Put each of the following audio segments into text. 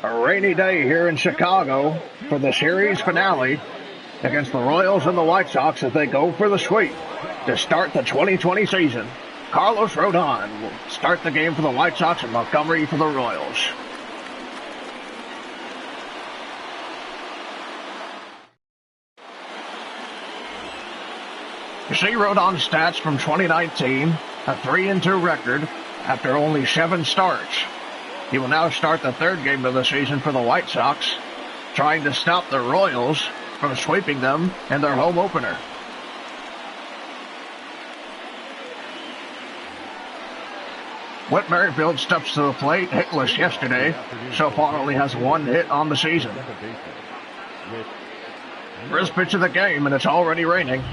A rainy day here in Chicago for the series finale against the Royals and the White Sox as they go for the sweep to start the 2020 season. Carlos Rodon will start the game for the White Sox and Montgomery for the Royals. You see Rodon's stats from 2019, a 3-2 record after only 7 starts. He will now start the 3rd game of the season for the White Sox, trying to stop the Royals from sweeping them in their home opener. Whit Merrifield steps to the plate, hitless yesterday. So far only has 1 hit on the season. First pitch of the game, and it's already raining.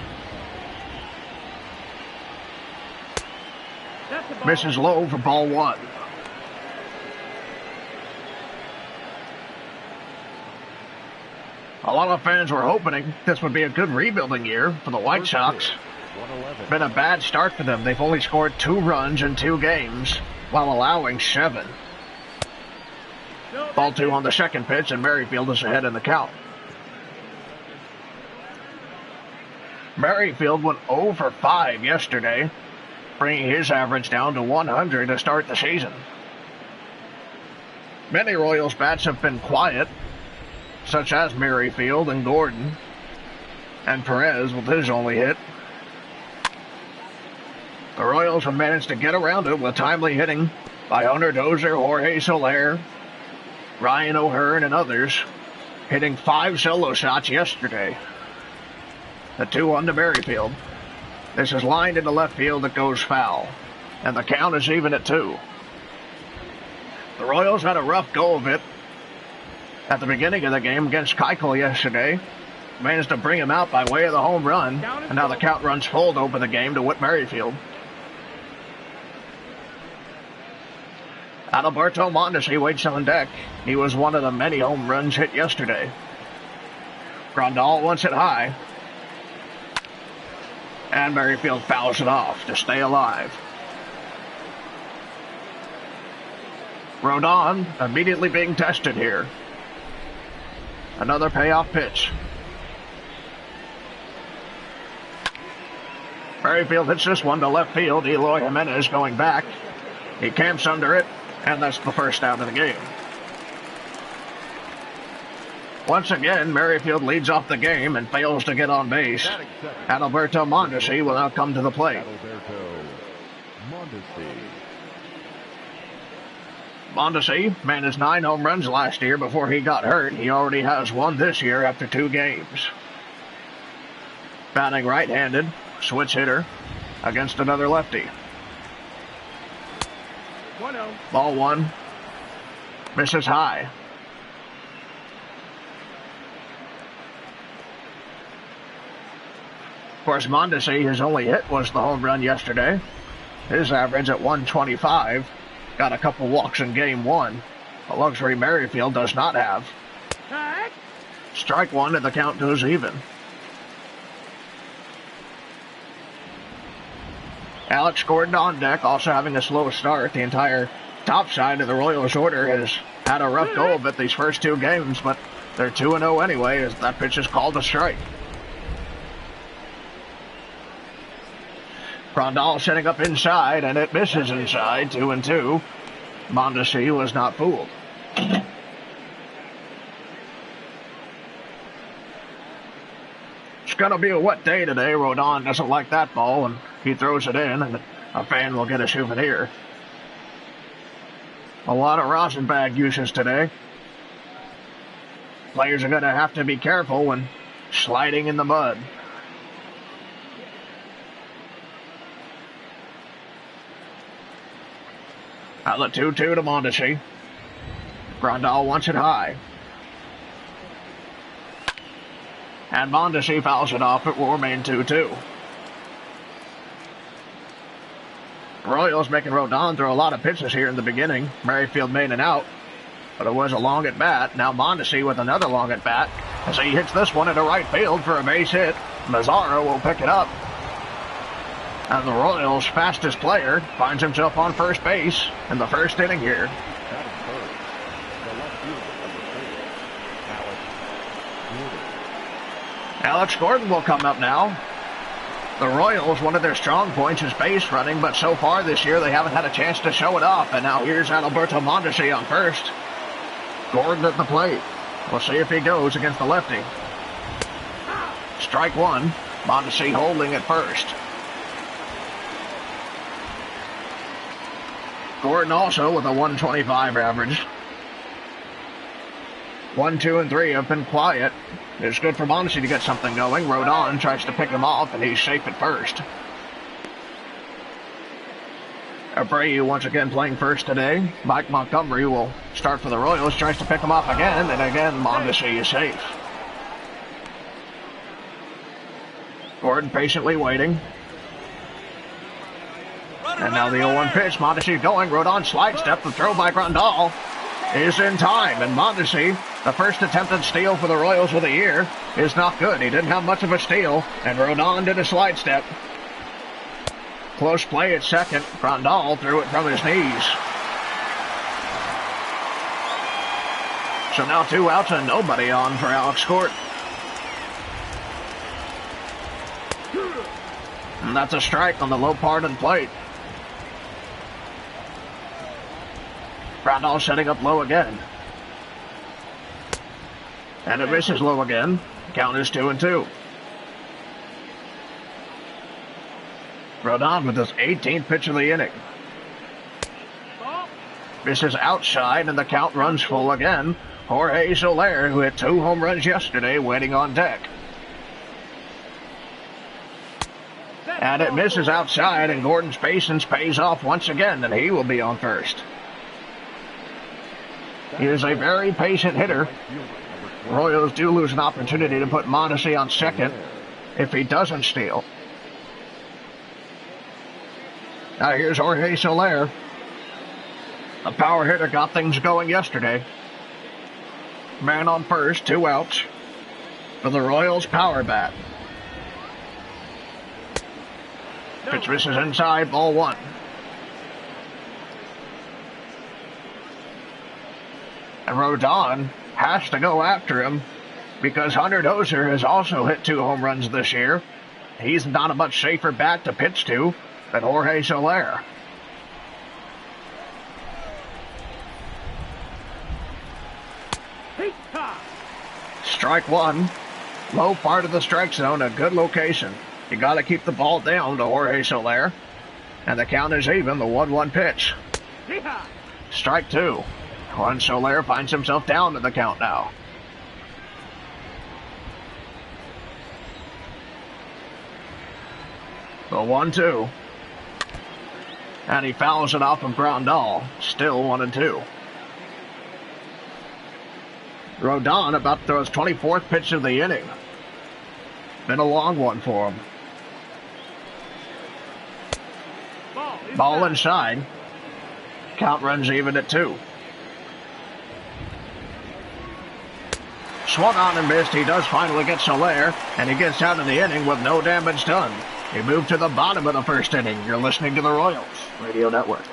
Misses low for ball 1. A lot of fans were hoping this would be a good rebuilding year for the White Sox. Been a bad start for them. They've only scored 2 runs in 2 games while allowing 7. Ball 2 on the second pitch, and Merrifield is ahead in the count. Merrifield went 0 for 5 yesterday, bringing his average down to 100 to start the season. Many Royals bats have been quiet, such as Merrifield and Gordon, and Perez with his only hit. The Royals have managed to get around it with timely hitting by Hunter Dozier, Jorge Soler, Ryan O'Hearn, and others, hitting 5 solo shots yesterday. The 2-1 to Merrifield. This is lined into left field that goes foul, and the count is even at 2. The Royals had a rough go of it at the beginning of the game against Keuchel yesterday. Managed to bring him out by way of the home run, and now the count runs full to open the game to Whit Merrifield. Adalberto Mondesi waits on deck. He was one of the many home runs hit yesterday. Grandal wants it high, and Merrifield fouls it off to stay alive. Rodon immediately being tested here. Another payoff pitch. Merrifield hits this one to left field. Eloy Jimenez going back. He camps under it, and that's the first out of the game. Once again, Merrifield leads off the game and fails to get on base. Adalberto Mondesi will now come to the plate. Mondesi managed 9 home runs last year before he got hurt. He already has 1 this year after 2 games. Batting right-handed, switch hitter against another lefty. 1-0. Ball 1. Misses high. Of course, Mondesi, his only hit was the home run yesterday. His average at 125. Got a couple walks in game 1. A luxury Merrifield does not have. Strike 1 and the count goes even. Alex Gordon on deck, also having a slow start. The entire top side of the Royals order has had a rough go of it these first 2 games, but they're 2-0 anyway, as that pitch is called a strike. Grandal setting up inside, and it misses inside, 2-2. Mondesi was not fooled. It's going to be a wet day today. Rodon doesn't like that ball, and he throws it in, and a fan will get a souvenir. A lot of rosin bag uses today. Players are going to have to be careful when sliding in the mud. Outlet 2-2 to Mondesi. Grandal wants it high. And Mondesi fouls it off. It will remain 2-2. Royals making Rodon throw a lot of pitches here in the beginning. Merrifield made an out, but it was a long at bat. Now Mondesi with another long at bat as he hits this one into right field for a base hit. Mazzaro will pick it up. And the Royals' fastest player finds himself on first base in the first inning here. Alex Gordon will come up now. The Royals, one of their strong points is base running, but so far this year they haven't had a chance to show it off. And now here's Adalberto Mondesi on first. Gordon at the plate. We'll see if he goes against the lefty. Strike one. Mondesi holding at first. Gordon also with a 125 average. 1, 2, and 3 have been quiet. It's good for Mondesi to get something going. Rodon tries to pick him off, and he's safe at first. Abreu once again playing first today. Mike Montgomery will start for the Royals, tries to pick him off again, and again Mondesi is safe. Gordon patiently waiting. And now the 0-1 pitch. Mondesi going. Rodon slide step. The throw by Grandal is in time. And Mondesi, the first attempted steal for the Royals of the year, is not good. He didn't have much of a steal. And Rodon did a slide step. Close play at second. Grandal threw it from his knees. So now 2 outs and nobody on for Alex Gordon. And that's a strike on the low part of the plate. Grandal setting up low again. And it misses low again. Count is 2-2. Rodon with his 18th pitch of the inning. Misses outside and the count runs full again. Jorge Soler, who hit 2 home runs yesterday, waiting on deck. And it misses outside, and Gordon's patience pays off once again, and he will be on first. He is a very patient hitter. Royals do lose an opportunity to put Mondesi on second if he doesn't steal. Now here's Jorge Soler. A power hitter got things going yesterday. Man on first, 2 outs for the Royals power bat. Pitch misses inside, ball 1. And Rodon has to go after him because Hunter Dozier has also hit 2 home runs this year. He's not a much safer bat to pitch to than Jorge Soler. Strike 1. Low part of the strike zone, a good location. You got to keep the ball down to Jorge Soler. And the count is even, the 1-1 pitch. Strike 2. Juan Soler finds himself down to the count now. The 1-2. And he fouls it off of Grandal. Still 1-2. Rodon about to throw his 24th pitch of the inning. Been a long one for him. Ball inside. Count runs even at 2. Swung on and missed. He does finally get Soler, and he gets out of the inning with no damage done. He moved to the bottom of the first inning. You're listening to the Royals Radio Network.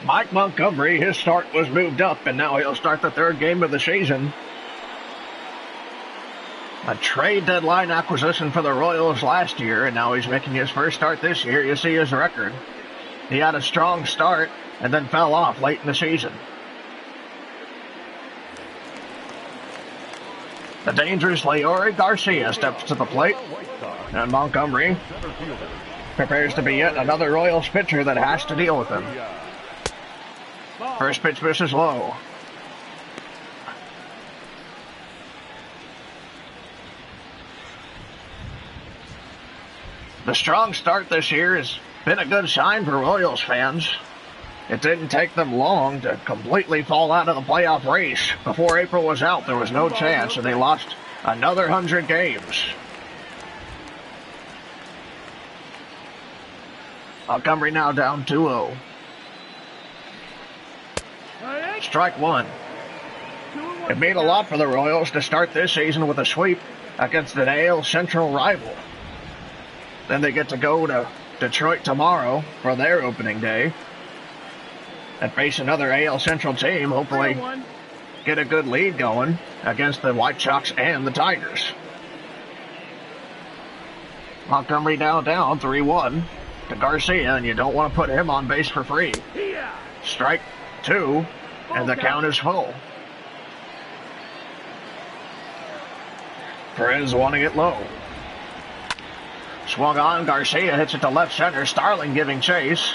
Mike Montgomery, his start was moved up, and now he'll start the 3rd game of the season. A trade deadline acquisition for the Royals last year, and now he's making his first start this year. You see his record. He had a strong start and then fell off late in the season. The dangerous Leori Garcia steps to the plate, and Montgomery prepares to be yet another Royals pitcher that has to deal with him. First pitch misses low. The strong start this year has been a good sign for Royals fans. It didn't take them long to completely fall out of the playoff race. Before April was out, there was no chance, and they lost another 100 games. Montgomery now down 2-0. Strike 1. It meant a lot for the Royals to start this season with a sweep against an AL Central rival. Then they get to go to Detroit tomorrow for their opening day and face another AL Central team, hopefully get a good lead going against the White Sox and the Tigers. Montgomery now down 3-1 to Garcia, and you don't want to put him on base for free. Strike 2, and the count is full. Perez wanting it low. Swung on, Garcia hits it to left center, Starling giving chase,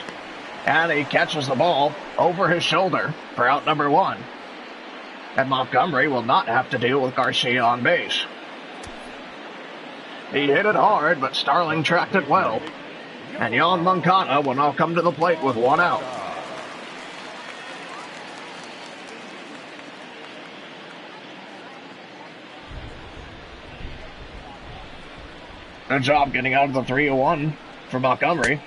and he catches the ball over his shoulder for out number 1. And Montgomery will not have to deal with Garcia on base. He hit it hard, but Starling tracked it well. And Yoan Moncada will now come to the plate with 1 out. Good job getting out of the 3-1 for Montgomery.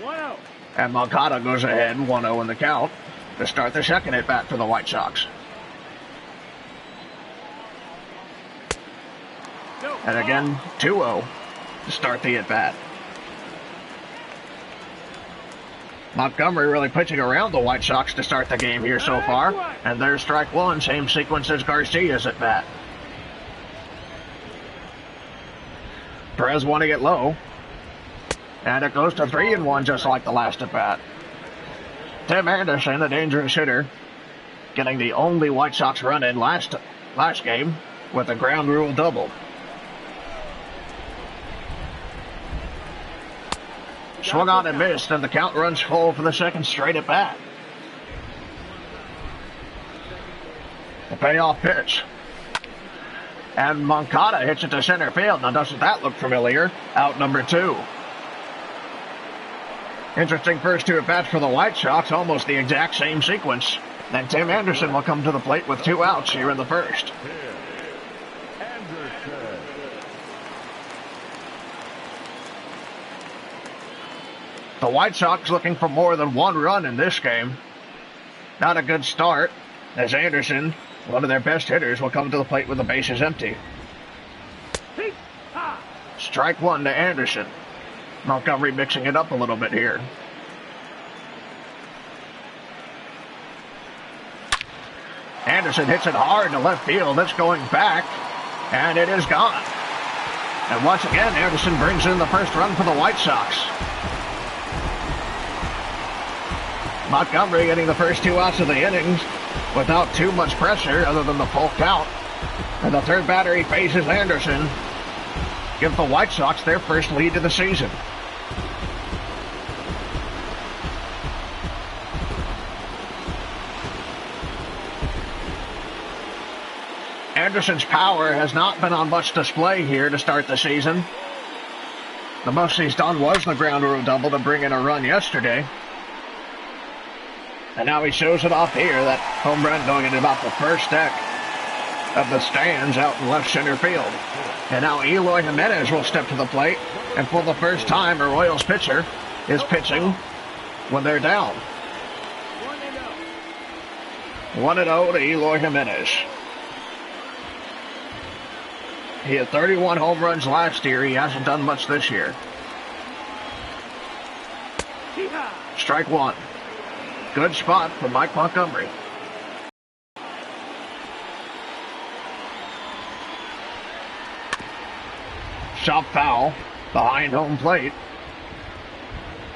1 out. And Moncada goes ahead 1-0 in the count to start the second at-bat for the White Sox. And again, 2-0 to start the at-bat. Montgomery really pitching around the White Sox to start the game here so far. And there's strike 1, same sequence as Garcia's at-bat. Perez wanting it low. And it goes to 3-1 just like the last at-bat. Tim Anderson, a dangerous hitter, getting the only White Sox run in last game with a ground rule double. Swung on and missed, and the count runs full for the second straight at bat. The payoff pitch. And Moncada hits it to center field. Now, doesn't that look familiar? Out number 2. Interesting first 2 at-bats for the White Sox, almost the exact same sequence. Then Tim Anderson will come to the plate with 2 outs here in the first. The White Sox looking for more than 1 run in this game. Not a good start, as Anderson, one of their best hitters, will come to the plate with the bases empty. Strike 1 to Anderson. Montgomery mixing it up a little bit here. Anderson hits it hard to left field. It's going back, and it is gone. And once again, Anderson brings in the first run for the White Sox. Montgomery getting the first 2 outs of the innings without too much pressure other than the full count. And the third batter he faces, Anderson, gives the White Sox their first lead of the season. Anderson's power has not been on much display here to start the season. The most he's done was the ground rule double to bring in a run yesterday. And now he shows it off here, that home run going into about the first deck of the stands out in left center field. And now Eloy Jimenez will step to the plate, and for the first time, a Royals pitcher is pitching when they're down. 1-0 to Eloy Jimenez. He had 31 home runs last year. He hasn't done much this year. Strike 1. Good spot for Mike Montgomery. Shot foul behind home plate.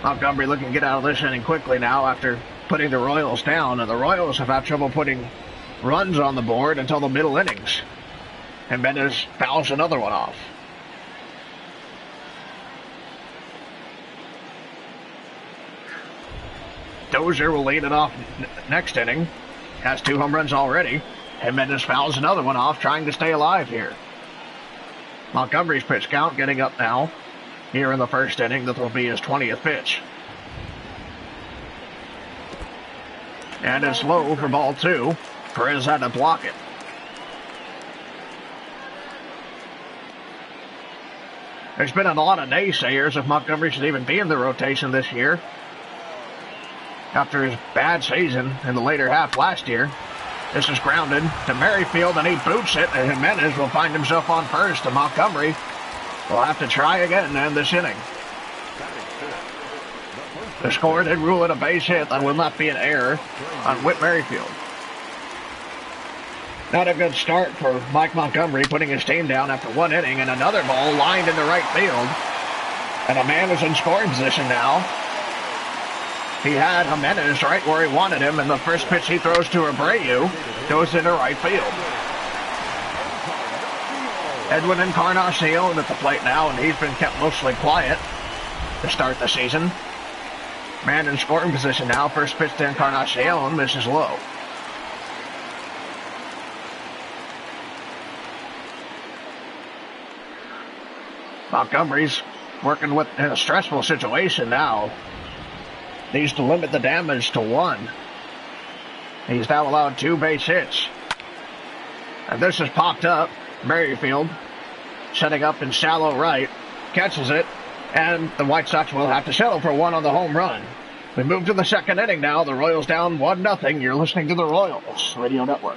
Montgomery looking to get out of this inning quickly now after putting the Royals down, and the Royals have had trouble putting runs on the board until the middle innings. And Jimenez fouls another one off. Dozier will lead it off next inning. Has 2 home runs already. Jimenez fouls another one off, trying to stay alive here. Montgomery's pitch count getting up now. Here in the first inning, that will be his 20th pitch. And it's low for ball 2. Perez had to block it. There's been a lot of naysayers if Montgomery should even be in the rotation this year, after his bad season in the later half last year. This is grounded to Merrifield, and he boots it, and Jimenez will find himself on first, and Montgomery will have to try again to end this inning. The score did rule it a base hit. That will not be an error on Whit Merrifield. Not a good start for Mike Montgomery, putting his team down after one inning, and another ball lined into right field. And a man is in scoring position now. He had Jimenez right where he wanted him, and the first pitch he throws to Abreu goes into right field. Edwin Encarnacion at the plate now, and he's been kept mostly quiet to start the season. Man in scoring position now. First pitch to Encarnacion misses low. Montgomery's working in a stressful situation now. Needs to limit the damage to one. He's now allowed 2 base hits. And this has popped up. Merrifield setting up in shallow right. Catches it. And the White Sox will have to settle for one on the home run. We move to the second inning now. The Royals down 1-0. You're listening to the Royals Radio Network.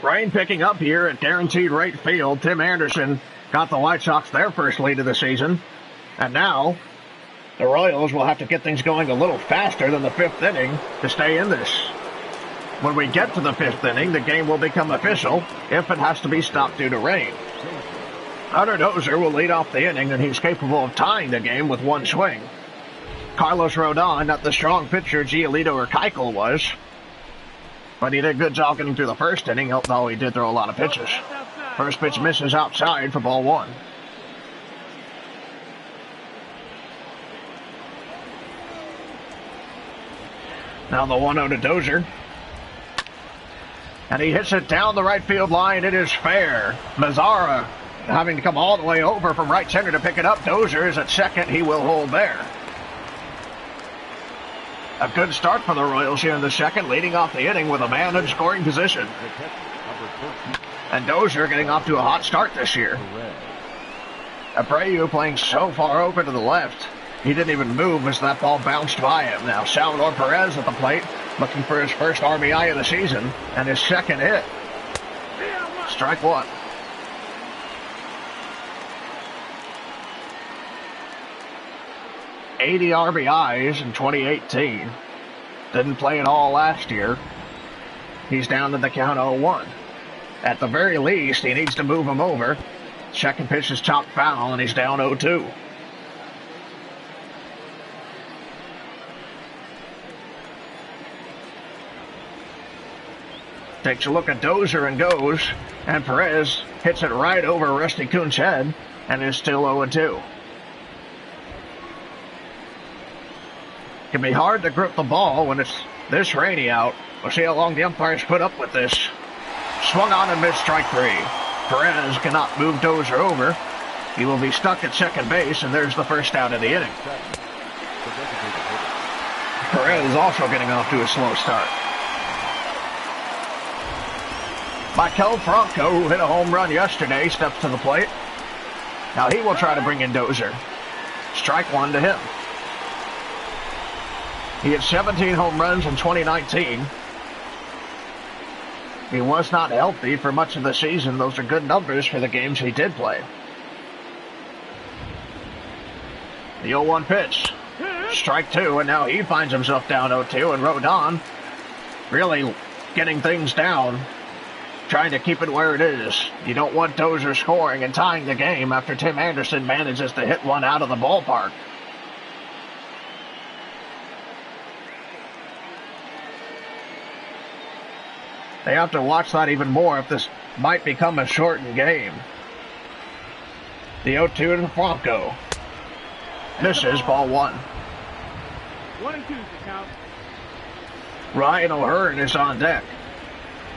Rain picking up here at guaranteed rate field. Tim Anderson got the White Sox their first lead of the season. And now the Royals will have to get things going a little faster than the 5th inning to stay in this. When we get to the 5th inning, the game will become official if it has to be stopped due to rain. Hunter Dozier will lead off the inning, and he's capable of tying the game with one swing. Carlos Rodon, not the strong pitcher Giolito or Keuchel was, but he did a good job getting through the first inning, although he did throw a lot of pitches. First pitch misses outside for ball 1. Now the 1-0 to Dozier. And he hits it down the right field line. It is fair. Mazzara having to come all the way over from right center to pick it up. Dozier is at second. He will hold there. A good start for the Royals here in the second, leading off the inning with a man in scoring position. And Dozier getting off to a hot start this year. Abreu playing so far over to the left. He didn't even move as that ball bounced by him. Now Salvador Perez at the plate, looking for his first RBI of the season and his second hit. Strike 1. $80 RBIs in 2018. Didn't play at all last year. He's down to the count 0-1. At the very least, he needs to move him over. Second pitch is chopped foul, and he's down 0-2. Takes a look at Dozier and goes, and Perez hits it right over Rusty Kuhn's head, and is still 0-2. Can be hard to grip the ball when it's this rainy out. We'll see how long the umpires put up with this. Swung on and missed, strike 3. Perez cannot move Dozier over. He will be stuck at second base, and there's the first out of the inning. Perez also getting off to a slow start. Maikel Franco, who hit a home run yesterday, steps to the plate. Now he will try to bring in Dozier. Strike 1 to him. He had 17 home runs in 2019. He was not healthy for much of the season. Those are good numbers for the games he did play. The 0-1 pitch. Strike 2, and now he finds himself down 0-2, and Rodon really getting things down, trying to keep it where it is. You don't want Dozier scoring and tying the game after Tim Anderson manages to hit one out of the ballpark. They have to watch that even more if this might become a shortened game. The 0-2 to Franco. Misses, ball 1. 1-2 the count. Ryan O'Hearn is on deck.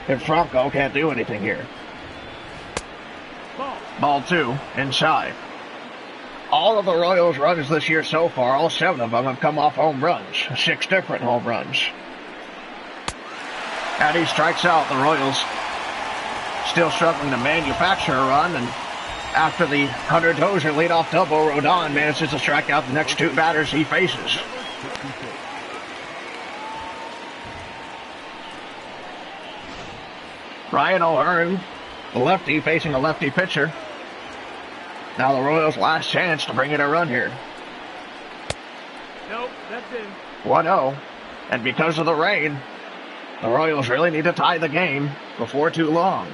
And Franco can't do anything here. Ball 2, inside. All of the Royals' runs this year so far, all 7 of them have come off home runs. 6 different home runs. And he strikes out. The Royals still struggling to manufacture a run, and after the Hunter Dozier leadoff double, Rodon manages to strike out the next 2 batters he faces. Ryan O'Hearn, the lefty, facing a lefty pitcher. Now the Royals' last chance to bring in a run here. Nope, that's in. 1-0. And because of the rain, the Royals really need to tie the game before too long.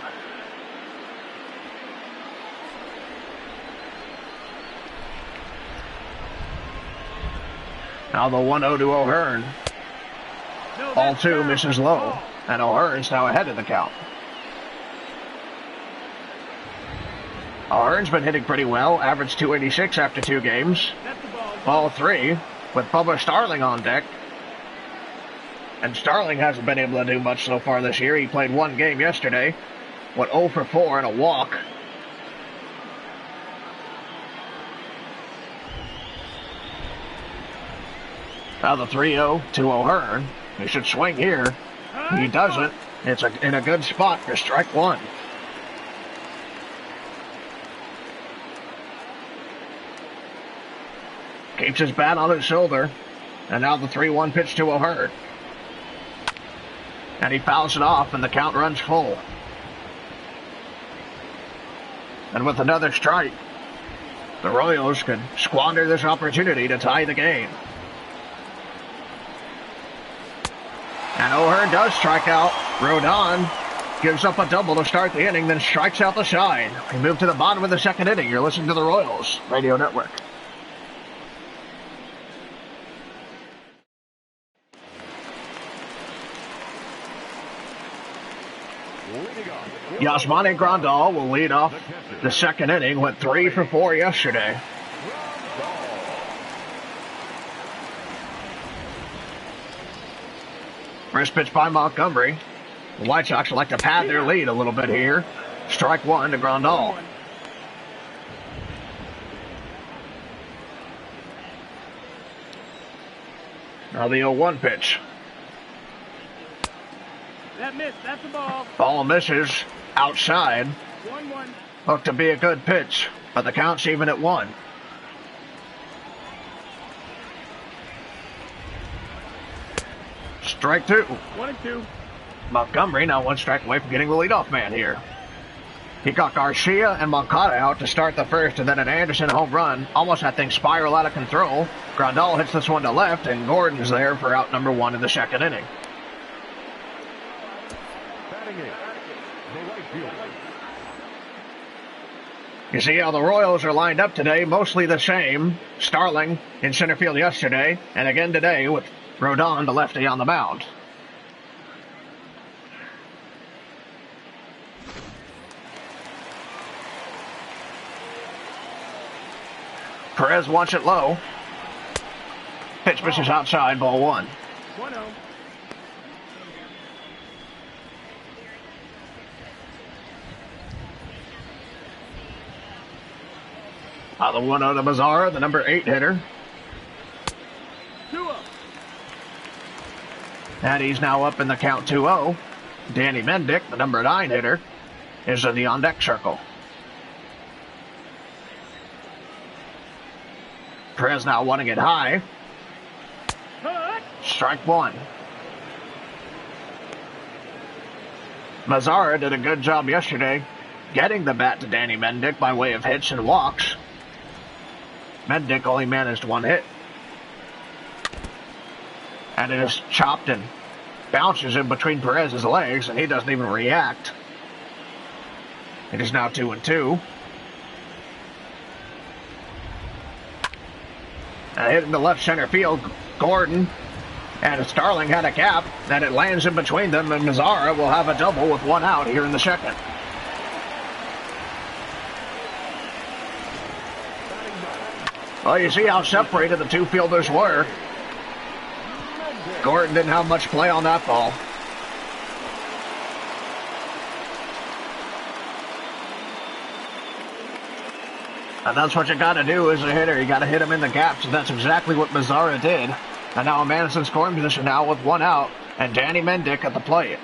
Now the 1-0 to O'Hearn. No, Ball that's 2 down. misses low, Ball. and O'Hearn's now ahead of the count. O'Hearn's been hitting pretty well, averaged 286 after 2 games. That's the ball. Ball 3 with Bubba Starling on deck. And Starling hasn't been able to do much so far this year. He played 1 game yesterday, went 0 for 4 and a walk. Now the 3-0 to O'Hearn. He should swing here. He doesn't. It's in a good spot for strike 1. Keeps his bat on his shoulder. And now the 3-1 pitch to O'Hearn. And he fouls it off, and the count runs full. And with another strike, the Royals could squander this opportunity to tie the game. And O'Hearn does strike out. Rodon gives up a double to start the inning, then strikes out the side. We move to the bottom of the 2nd inning. You're listening to the Royals Radio Network. Yasmani Grandal will lead off the 2nd inning, went 3 for 4 yesterday. First pitch by Montgomery. The White Sox like to pad their lead a little bit here. Strike 1 to Grandal. Now the 0-1 pitch. That missed. That's the ball. Ball misses outside. 1-1. Looked to be a good pitch, but the count's even at 1. Strike 2. 1-2. Montgomery now 1 strike away from getting the leadoff man here. He got Garcia and Moncada out to start the first, and then an Anderson home run. Almost that thing spiral out of control. Grandal hits this one to left, and Gordon's there for out number 1 in the 2nd inning. You see how the Royals are lined up today, mostly the same. Starling in center field yesterday, and again today with Rodon, the lefty, on the mound. Perez wants it low. Pitch misses outside, ball 1. 1-0. The 1-0 to Mazzara, the number 8 hitter. 2-0. And he's now up in the count 2-0. Danny Mendick, the number 9 hitter, is in the on-deck circle. Perez now wanting it high. Strike 1. Mazzara did a good job yesterday getting the bat to Danny Mendick by way of hits and walks. Mendick only managed 1 hit. And it is chopped and bounces in between Perez's legs, and he doesn't even react. It is now 2-2. And hitting the left center field, Gordon and Starling had a gap, and it lands in between them, and Mazzara will have a double with 1 out here in the 2nd. Well, you see how separated the 2 fielders were. Gordon didn't have much play on that ball. And that's what you got to do as a hitter. You got to hit him in the gaps, and that's exactly what Mazzara did. And now a man is in scoring position now with 1 out, and Danny Mendick at the plate.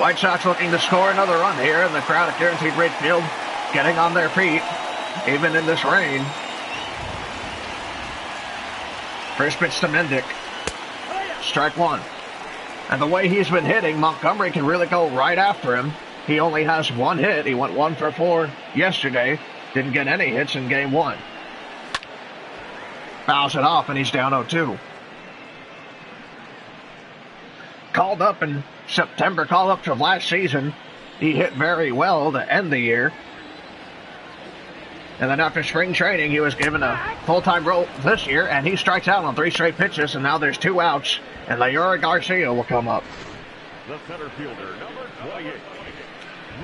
White Sox looking to score another run here, and the crowd at Guaranteed Rate Field getting on their feet, even in this rain. First pitch to Mendick. Strike one. And the way he's been hitting, Montgomery can really go right after him. He only has one hit. He went 1 for 4 yesterday. Didn't get any hits in game 1. Fouls it off, and he's down 0-2. Called up in September, called up from last season. He hit very well to end the year. And then after spring training, he was given a full-time role this year, and he strikes out on 3 straight pitches, and now there's 2 outs, and Leora Garcia will come up. The center fielder, number 28,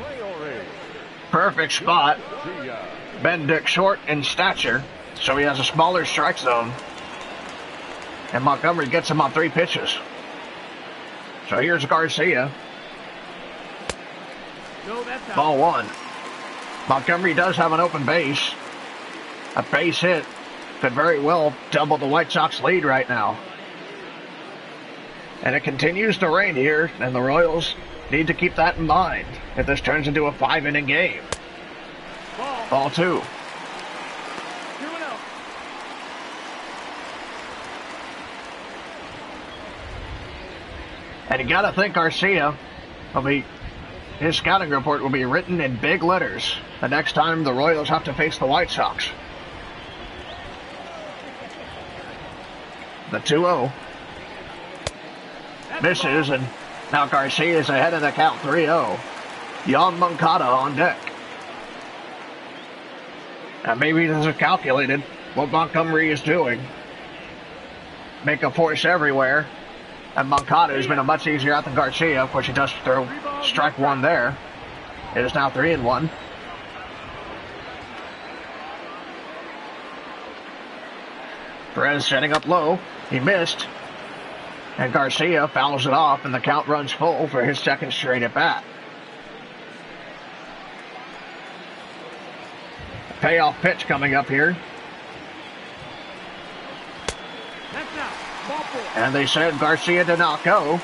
Leora. Perfect spot. Mendick short in stature, so he has a smaller strike zone. And Montgomery gets him on 3 pitches. So here's Garcia. No, that's out. Ball 1. Montgomery does have an open base. A base hit could very well double the White Sox lead right now. And it continues to rain here, and the Royals need to keep that in mind if this turns into a 5-inning game. Ball 2. 2-0. And you gotta think Garcia will be, his scouting report will be written in big letters the next time the Royals have to face the White Sox. The 2-0 misses, and now Garcia is ahead of the count 3-0. Young Moncada on deck. And maybe this is calculated what Montgomery is doing. Make a force everywhere. And Moncada has been a much easier out than Garcia. Of course, he does throw strike 1 there. It is now 3-1. Perez setting up low. He missed. And Garcia fouls it off, and the count runs full for his second straight at bat. Payoff pitch coming up here. That's out. Ball 4. And they said Garcia did not go.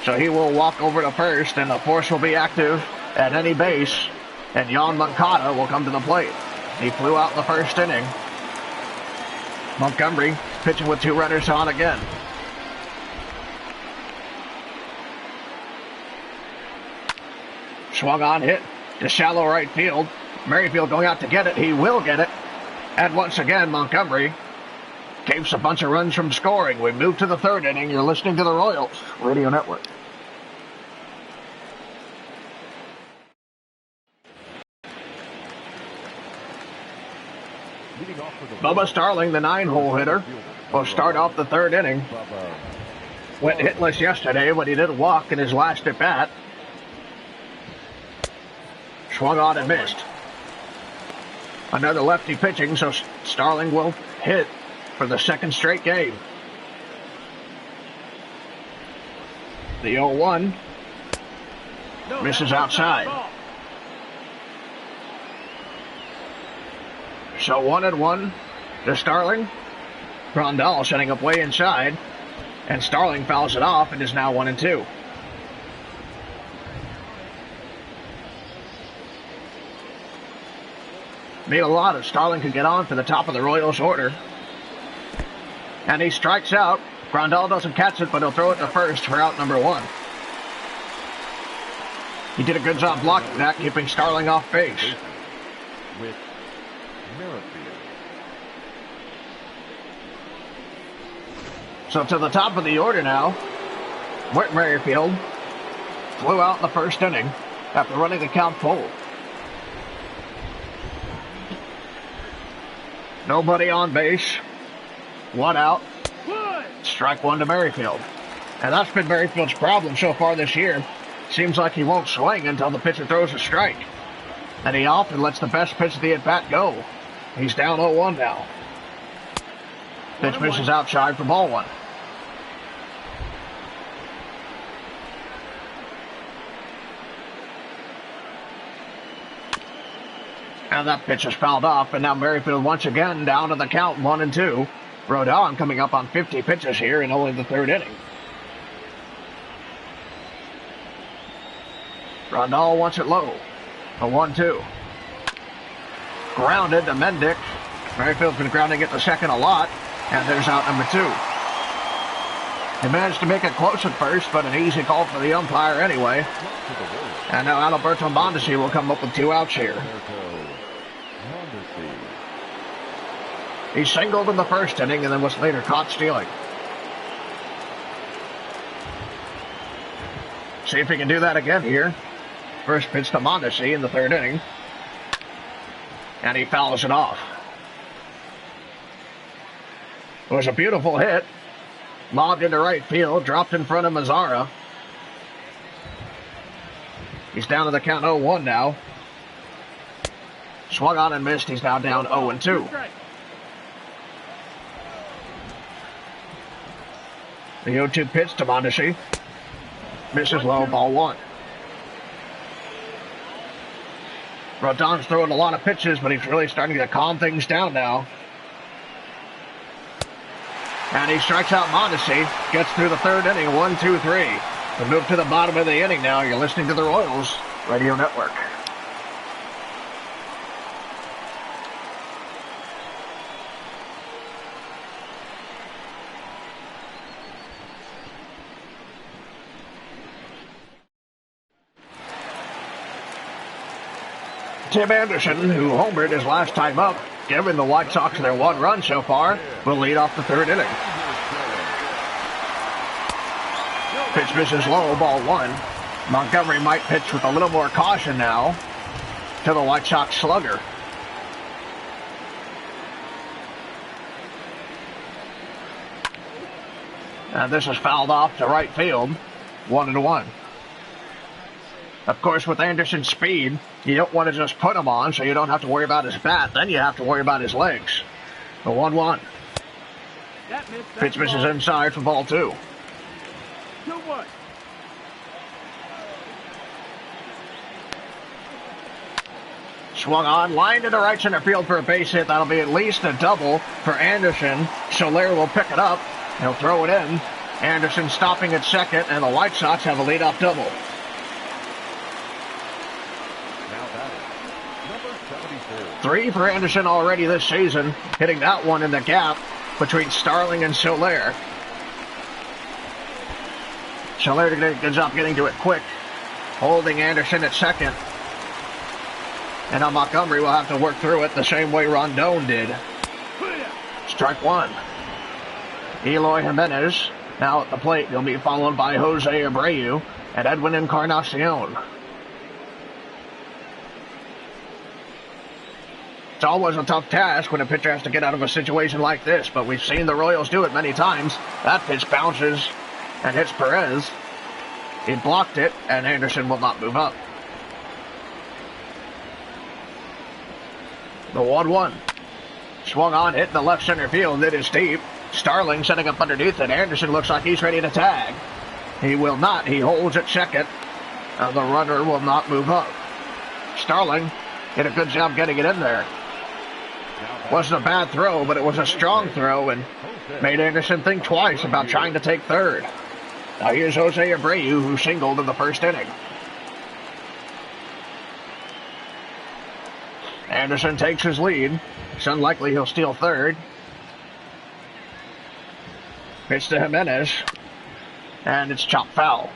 So he will walk over to first, and the force will be active at any base. And Young Moncada will come to the plate. He flew out in the first inning. Montgomery pitching with 2 runners on again. Swung on, hit to shallow right field. Merrifield going out to get it. He will get it. And once again, Montgomery keeps a bunch of runs from scoring. We move to the 3rd inning. You're listening to the Royals Radio Network. Bubba Starling, the 9-hole hitter, will start off the 3rd inning. Went hitless yesterday, but he did walk in his last at-bat. Swung on and missed. Another lefty pitching, so Starling will hit for the 2nd straight game. The 0-1 misses outside. So 1-1 to Starling. Grandal setting up way inside, and Starling fouls it off and is now 1-2. Need a lot if Starling could get on for the top of the Royals order. And he strikes out. Grandal doesn't catch it, but he'll throw it to first for out number 1. He did a good job blocking that, keeping Starling off base. With Merrifield. So to the top of the order now. Whit Merrifield flew out in the first inning after running the count full. Nobody on base. 1 out. Strike 1 to Merrifield. And that's been Merrifield's problem so far this year. Seems like he won't swing until the pitcher throws a strike. And he often lets the best pitch of the at-bat go. He's down 0-1 now. Pitch misses outside for ball 1. And that pitch is fouled off, and now Merrifield once again down to the count 1-2. Rodon coming up on 50 pitches here in only the 3rd inning. Grandal wants it low. A 1-2. grounded to Mendick. Merrifield's been grounding it to second a lot, and there's out number 2. He managed to make it close at first, but an easy call for the umpire anyway. And now Alberto Mondesi will come up with 2 outs here. He singled in the first inning and then was later caught stealing. See if he can do that again here. First pitch to Mondesi in the 3rd inning. And he fouls it off. It was a beautiful hit. Lobbed into right field, dropped in front of Mazzara. He's down to the count 0-1 now. Swung on and missed. He's now down 0-2. The 0-2 pitch to Mondesi. Misses low, ball 1. Rodon's throwing a lot of pitches, but he's really starting to calm things down now. And he strikes out Mondesi, gets through the 3rd inning, 1-2-3. We move to the bottom of the inning now. You're listening to the Royals Radio Network. Tim Anderson, who homered his last time up, giving the White Sox their 1 run so far, will lead off the 3rd inning. Pitch misses low, ball 1. Montgomery might pitch with a little more caution now to the White Sox slugger. And this is fouled off to right field, 1-1. Of course, with Anderson's speed, you don't want to just put him on so you don't have to worry about his bat. Then you have to worry about his legs. The 1-1. Pitch misses inside for ball 2. 2-1. Swung on, lined into right center field for a base hit. That'll be at least a double for Anderson. Soler will pick it up. He'll throw it in. Anderson stopping at second, and the White Sox have a leadoff double. 3 for Anderson already this season, hitting that one in the gap between Starling and Soler. Soler did a good job getting to it quick, holding Anderson at second. And now Montgomery will have to work through it the same way Rondon did. Strike 1. Eloy Jimenez now at the plate. He'll be followed by Jose Abreu and Edwin Encarnacion. It's always a tough task when a pitcher has to get out of a situation like this, but we've seen the Royals do it many times. That pitch bounces and hits Perez. He blocked it, and Anderson will not move up. The 1-1. Swung on, hit in the left center field. It is deep. Starling setting up underneath it. Anderson looks like he's ready to tag. He will not. He holds at second. The runner will not move up. Starling did a good job getting it in there. Wasn't a bad throw, but it was a strong throw and made Anderson think twice about trying to take third. Now here's Jose Abreu, who singled in the first inning. Anderson takes his lead. It's unlikely he'll steal third. Pitch to Jimenez. And it's chopped foul.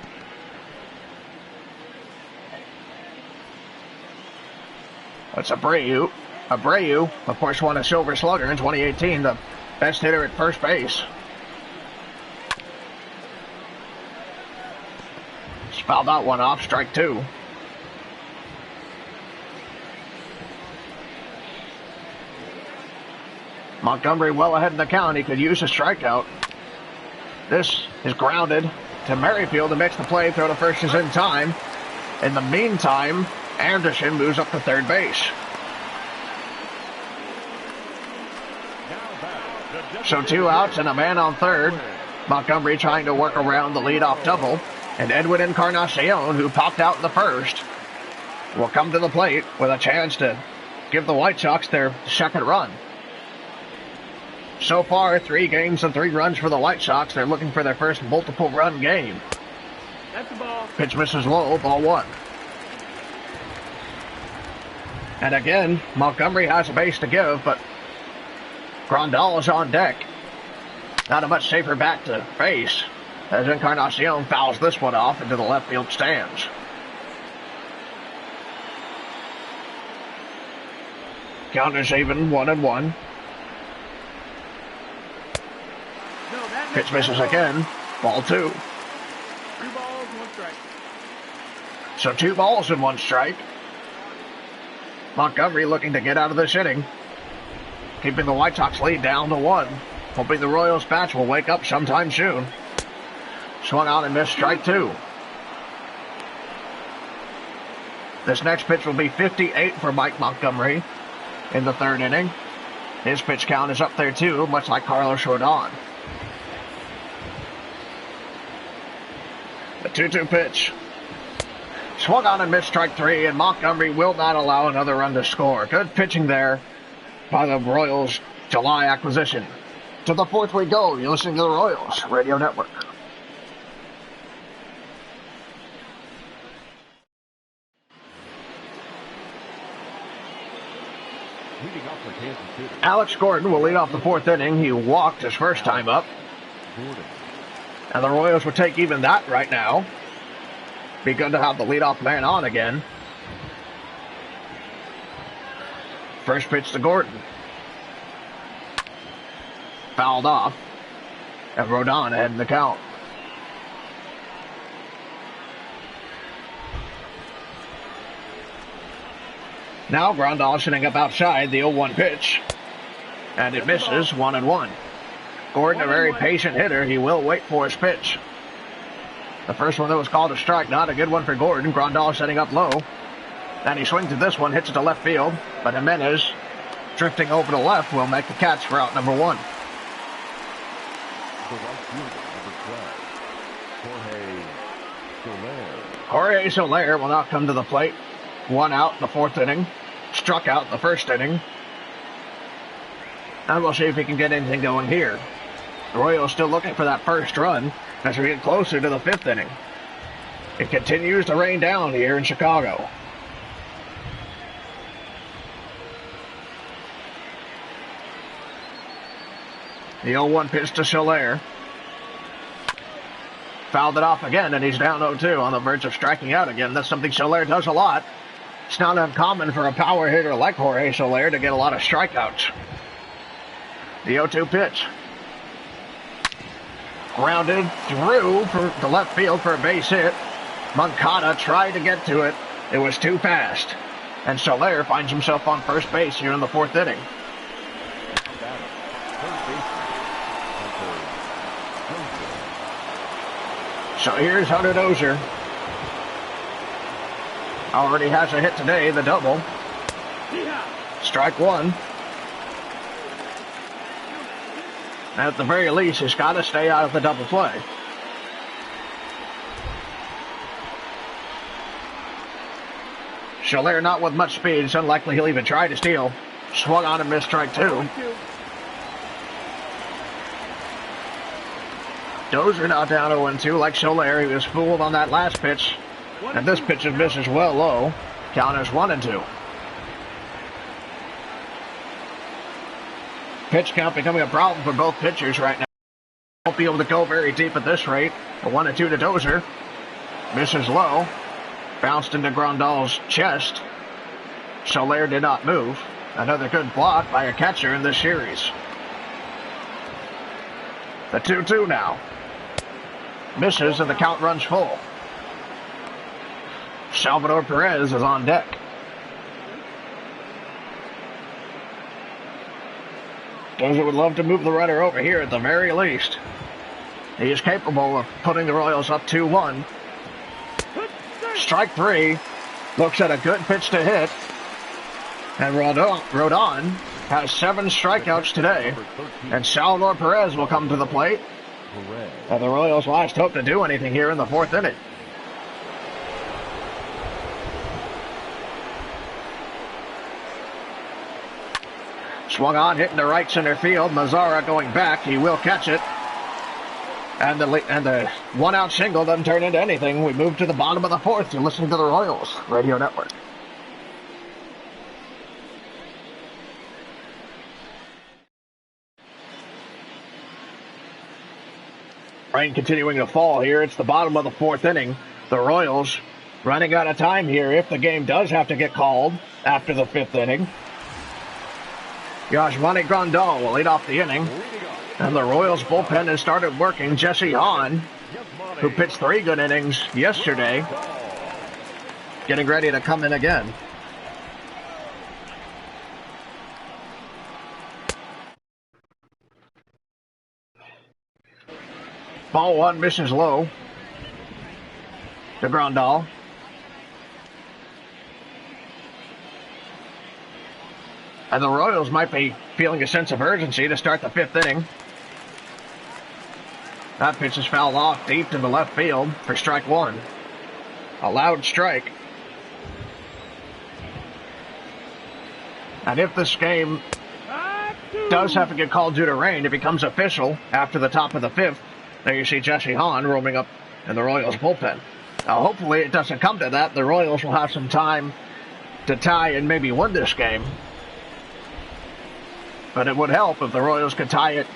That's Abreu. Abreu, of course, won a Silver Slugger in 2018, the best hitter at first base. Just fouled that one off, strike 2. Montgomery well ahead in the count. He could use a strikeout. This is grounded to Merrifield, who makes the play. Throw to first is in time. In the meantime, Anderson moves up to third base. So 2 outs and a man on third. Montgomery trying to work around the leadoff double. And Edwin Encarnacion, who popped out in the first, will come to the plate with a chance to give the White Sox their second run. So far, 3 games and 3 runs for the White Sox. They're looking for their first multiple run game. That's the ball. Pitch misses low, ball 1. And again, Montgomery has a base to give, but Grandal is on deck. Not a much safer bat to face, as Encarnacion fouls this one off into the left field stands. Count is even, 1-1. Pitch misses again. Ball 2. 2 balls, 1 strike. So 2 balls and 1 strike. Montgomery looking to get out of this inning, keeping the White Sox lead down to 1. Hoping the Royals bats will wake up sometime soon. Swung on and missed, strike 2. This next pitch will be 58 for Mike Montgomery in the 3rd inning. His pitch count is up there too, much like Carlos Rodon. The 2-2 pitch. Swung on and missed, strike 3, and Montgomery will not allow another run to score. Good pitching there by the Royals' July acquisition. To the 4th we go. You're listening to the Royals Radio Network. Leading off for Kansas City. Alex Gordon will lead off the 4th inning. He walked his first time up. Gordon. And the Royals will take even that right now. Be good to have the leadoff man on again. First pitch to Gordon. Fouled off. And Rodon ahead in the count. Now Grandal sitting up outside, the 0-1 pitch. And it misses, 1-1. Gordon, a very patient hitter. He will wait for his pitch. The first one that was called a strike, not a good one for Gordon. Grandal setting up low. And he swings to this one, hits it to left field. But Jimenez, drifting over to left, will make the catch for out number 1. The right fielder, number 12, Jorge Soler will not come to the plate. 1 out in the 4th inning. Struck out in the 1st inning. And we'll see if he can get anything going here. The Royals still looking for that first run as we get closer to the 5th inning. It continues to rain down here in Chicago. The 0-1 pitch to Soler. Fouled it off again, and he's down 0-2 on the verge of striking out again. That's something Soler does a lot. It's not uncommon for a power hitter like Jorge Soler to get a lot of strikeouts. The 0-2 pitch. Grounded through for the left field for a base hit. Moncada tried to get to it. It was too fast. And Soler finds himself on first base here in the 4th inning. So here's Hunter Dozier. Already has a hit today, the double. Strike 1. At the very least, he's got to stay out of the double play. Soler not with much speed. It's unlikely he'll even try to steal. Swung on and missed, strike 2. Dozier now down 0-2 like Soler. He was fooled on that last pitch. And this pitch is misses well low. Count is 1-2. Pitch count becoming a problem for both pitchers right now. Won't be able to go very deep at this rate. A 1-2 to Dozier. Misses low. Bounced into Grandal's chest. Soler did not move. Another good block by a catcher in this series. The 2-2 now. Misses and the count runs full. Salvador Perez is on deck. Dozier would love to move the runner over here at the very least. He is capable of putting the Royals up 2-1. Strike 3. Looks at a good pitch to hit. And Rodon has 7 strikeouts today. And Salvador Perez will come to the plate. And the Royals last hope to do anything here in the 4th inning. Swung on, hitting the right center field. Mazzara going back. He will catch it. And the 1-out single doesn't turn into anything. We move to the bottom of the 4th. You're listening to the Royals Radio Network. Rain continuing to fall here. It's the bottom of the fourth inning. The Royals running out of time here if the game does have to get called after the fifth inning. Yasmani Grandal will lead off the inning. And the Royals bullpen has started working. Jesse Hahn, who pitched 3 good innings yesterday, getting ready to come in again. Ball 1 misses low to Grandal. And the Royals might be feeling a sense of urgency to start the fifth inning. That pitch is fouled off deep to the left field for strike 1. A loud strike. And if this game does have to get called due to rain, it becomes official after the top of the fifth. There you see Jesse Hahn roaming up in the Royals bullpen. Now hopefully it doesn't come to that. The Royals will have some time to tie and maybe win this game. But it would help if the Royals could tie it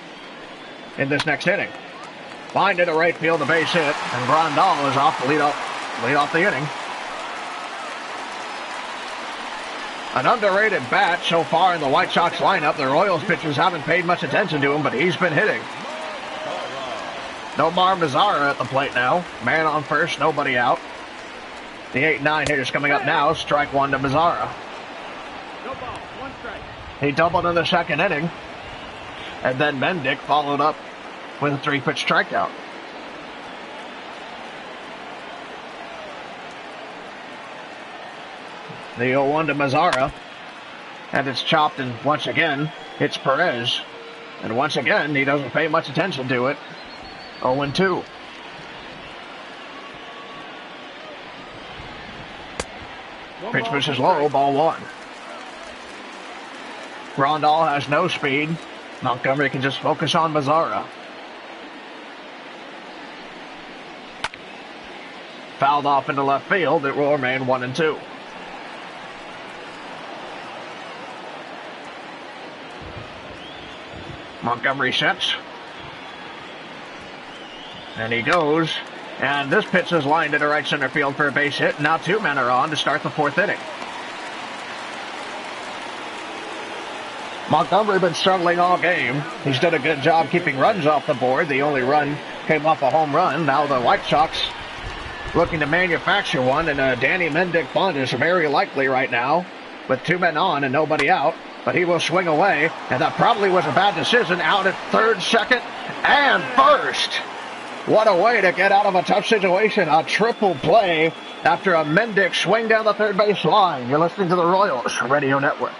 in this next inning. Line into right field, a base hit, and Grandal is off to lead off the inning. An underrated bat so far in the White Sox lineup. The Royals pitchers haven't paid much attention to him, but he's been hitting. Nomar Mazara at the plate now. Man on first, nobody out. The 8-9 hitters coming up now. Strike 1 to Mazara. No ball, 1 strike. He doubled in the second inning. And then Mendick followed up with a 3-pitch strikeout. The 0-1 to Mazara. And it's chopped, and once again, it's Perez. And once again, he doesn't pay much attention to it. 0-2. Pitch misses low, ball 1. Grandal has no speed. Montgomery can just focus on Mazara. Fouled off into left field. It will remain 1-2. Montgomery sets. And he goes. And this pitch is lined into right center field for a base hit. Now 2 men are on to start the fourth inning. Montgomery been struggling all game. He's done a good job keeping runs off the board. The only run came off a home run. Now the White Sox looking to manufacture one, and a Danny Mendick bunt is very likely right now with 2 men on and nobody out. But he will swing away, and that probably was a bad decision. Out at third, second, and first. What a way to get out of a tough situation. A triple play after a Mendick swing down the third base line. You're listening to the Royals Radio Network.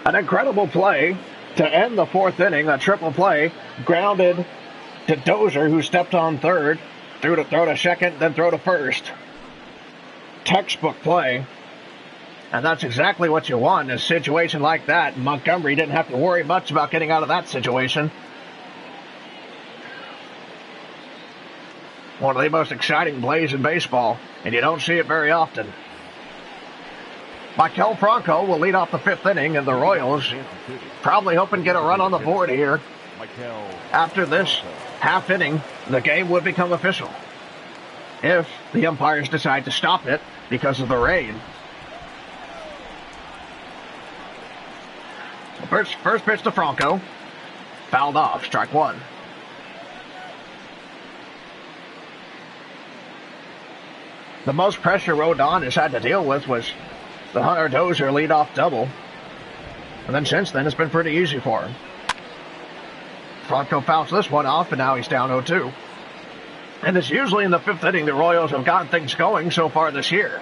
An incredible play to end the fourth inning. A triple play grounded to Dozier, who stepped on third, throw to second, then throw to first. Textbook play. And that's exactly what you want in a situation like that. Montgomery didn't have to worry much about getting out of that situation. One of the most exciting plays in baseball, and you don't see it very often. Maikel Franco will lead off the fifth inning, and the Royals probably hoping to get a run on the board here. After this half inning, the game would become official if the umpires decide to stop it because of the rain. First pitch to Franco. Fouled off, strike 1. The most pressure Rodon has had to deal with was the Hunter Dozier leadoff double. And then since then, it's been pretty easy for him. Franco fouls this one off, and now he's down 0-2. And it's usually in the fifth inning the Royals have gotten things going so far this year.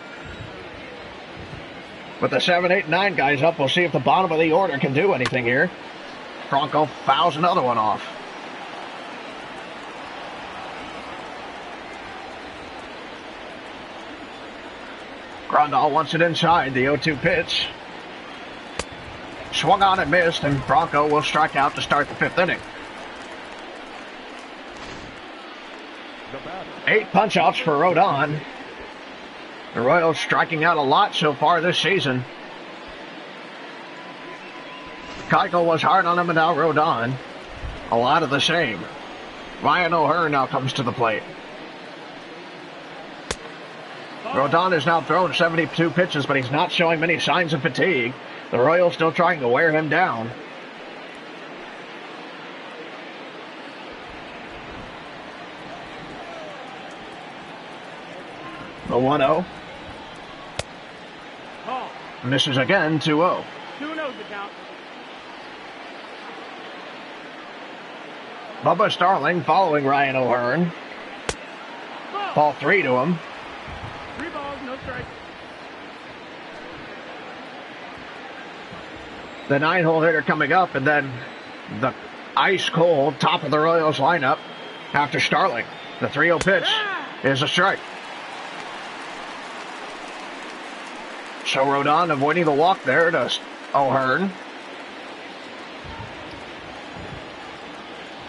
With the 7, 8, 9 guys up, we'll see if the bottom of the order can do anything here. Franco fouls another one off. Grandal wants it inside, the 0-2 pitch. Swung on and missed, and Franco will strike out to start the fifth inning. 8 punch-outs for Rodon. The Royals striking out a lot so far this season. Keuchel was hard on him, and now Rodon. A lot of the same. Ryan O'Hearn now comes to the plate. Rodon has now thrown 72 pitches, but he's not showing many signs of fatigue. The Royals still trying to wear him down. The 1-0. Misses again, 2-0. 2-0 the count. Bubba Starling following Ryan O'Hearn. Ball 3 to him. 3 balls, no strikes. The 9-hole hitter coming up, and then the ice cold top of the Royals lineup after Starling. The 3-0 pitch is a strike. So Rodon avoiding the walk there to O'Hearn.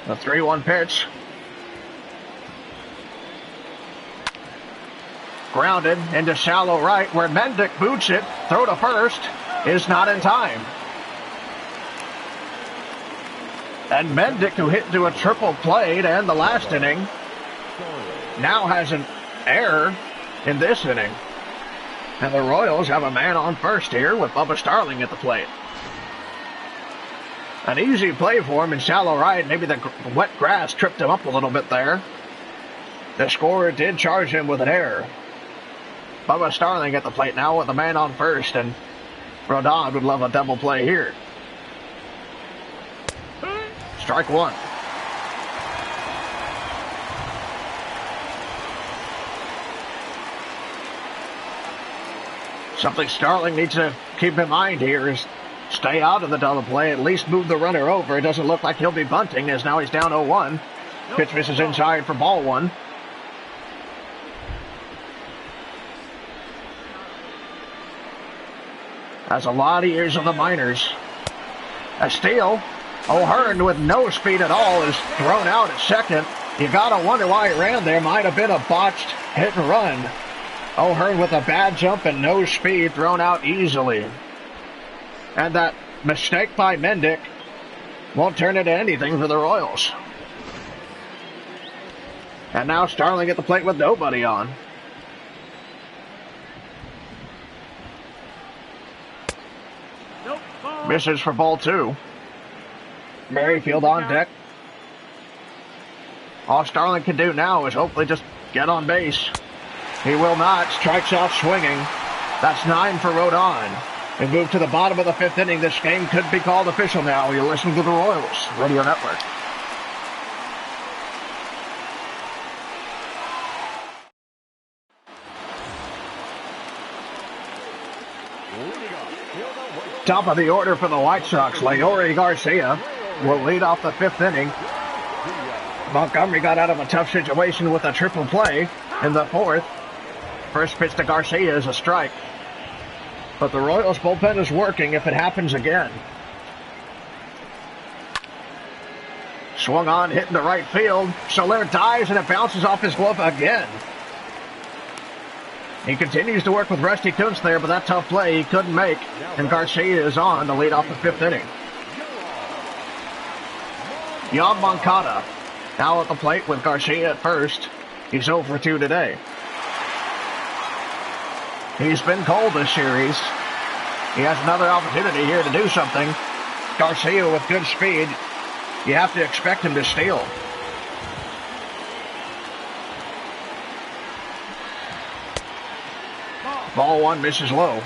The 3-1 pitch. Grounded into shallow right where Mendick boots it. Throw to first is not in time. And Mendick, who hit into a triple play to end the last inning, now has an error in this inning. And the Royals have a man on first here with Bubba Starling at the plate. An easy play for him in shallow right. Maybe the wet grass tripped him up a little bit there. The scorer did charge him with an error. Bubba Starling at the plate now with a man on first, and Rodon would love a double play here. Strike one. Something Starling needs to keep in mind here is stay out of the double play, at least move the runner over. It doesn't look like he'll be bunting, as now he's down 0-1. Pitch misses inside for ball one. That's a lot of years of the minors. A steal. O'Hearn with no speed at all is thrown out at second. You gotta wonder why he ran there. Might have been a botched hit and run. O'Hearn with a bad jump and no speed, thrown out easily. And that mistake by Mendick won't turn into anything for the Royals. And now Starling at the plate with nobody on. Nope, ball. Misses for ball two. Merrifield on deck. All Starling can do now is hopefully just get on base. He will not. Strikes out swinging. That's 9 for Rodon. We move to the bottom of the 5th inning. This game could be called official now. You're listening to the Royals Radio Network. Top of the order for the White Sox. Leori Garcia will lead off the 5th inning. Montgomery got out of a tough situation with a triple play in the 4th. First pitch to Garcia is a strike. But the Royals bullpen is working if it happens again. Swung on, hitting the right field. Soler dives and it bounces off his glove again. He continues to work with Rusty Kuntz there, but that tough play he couldn't make. And Garcia is on to lead off the 5th inning. Yob Moncada now at the plate with Garcia at first. He's 0 for 2 today. He's been cold this series. He has another opportunity here to do something. Garcia with good speed. You have to expect him to steal. Ball one misses low.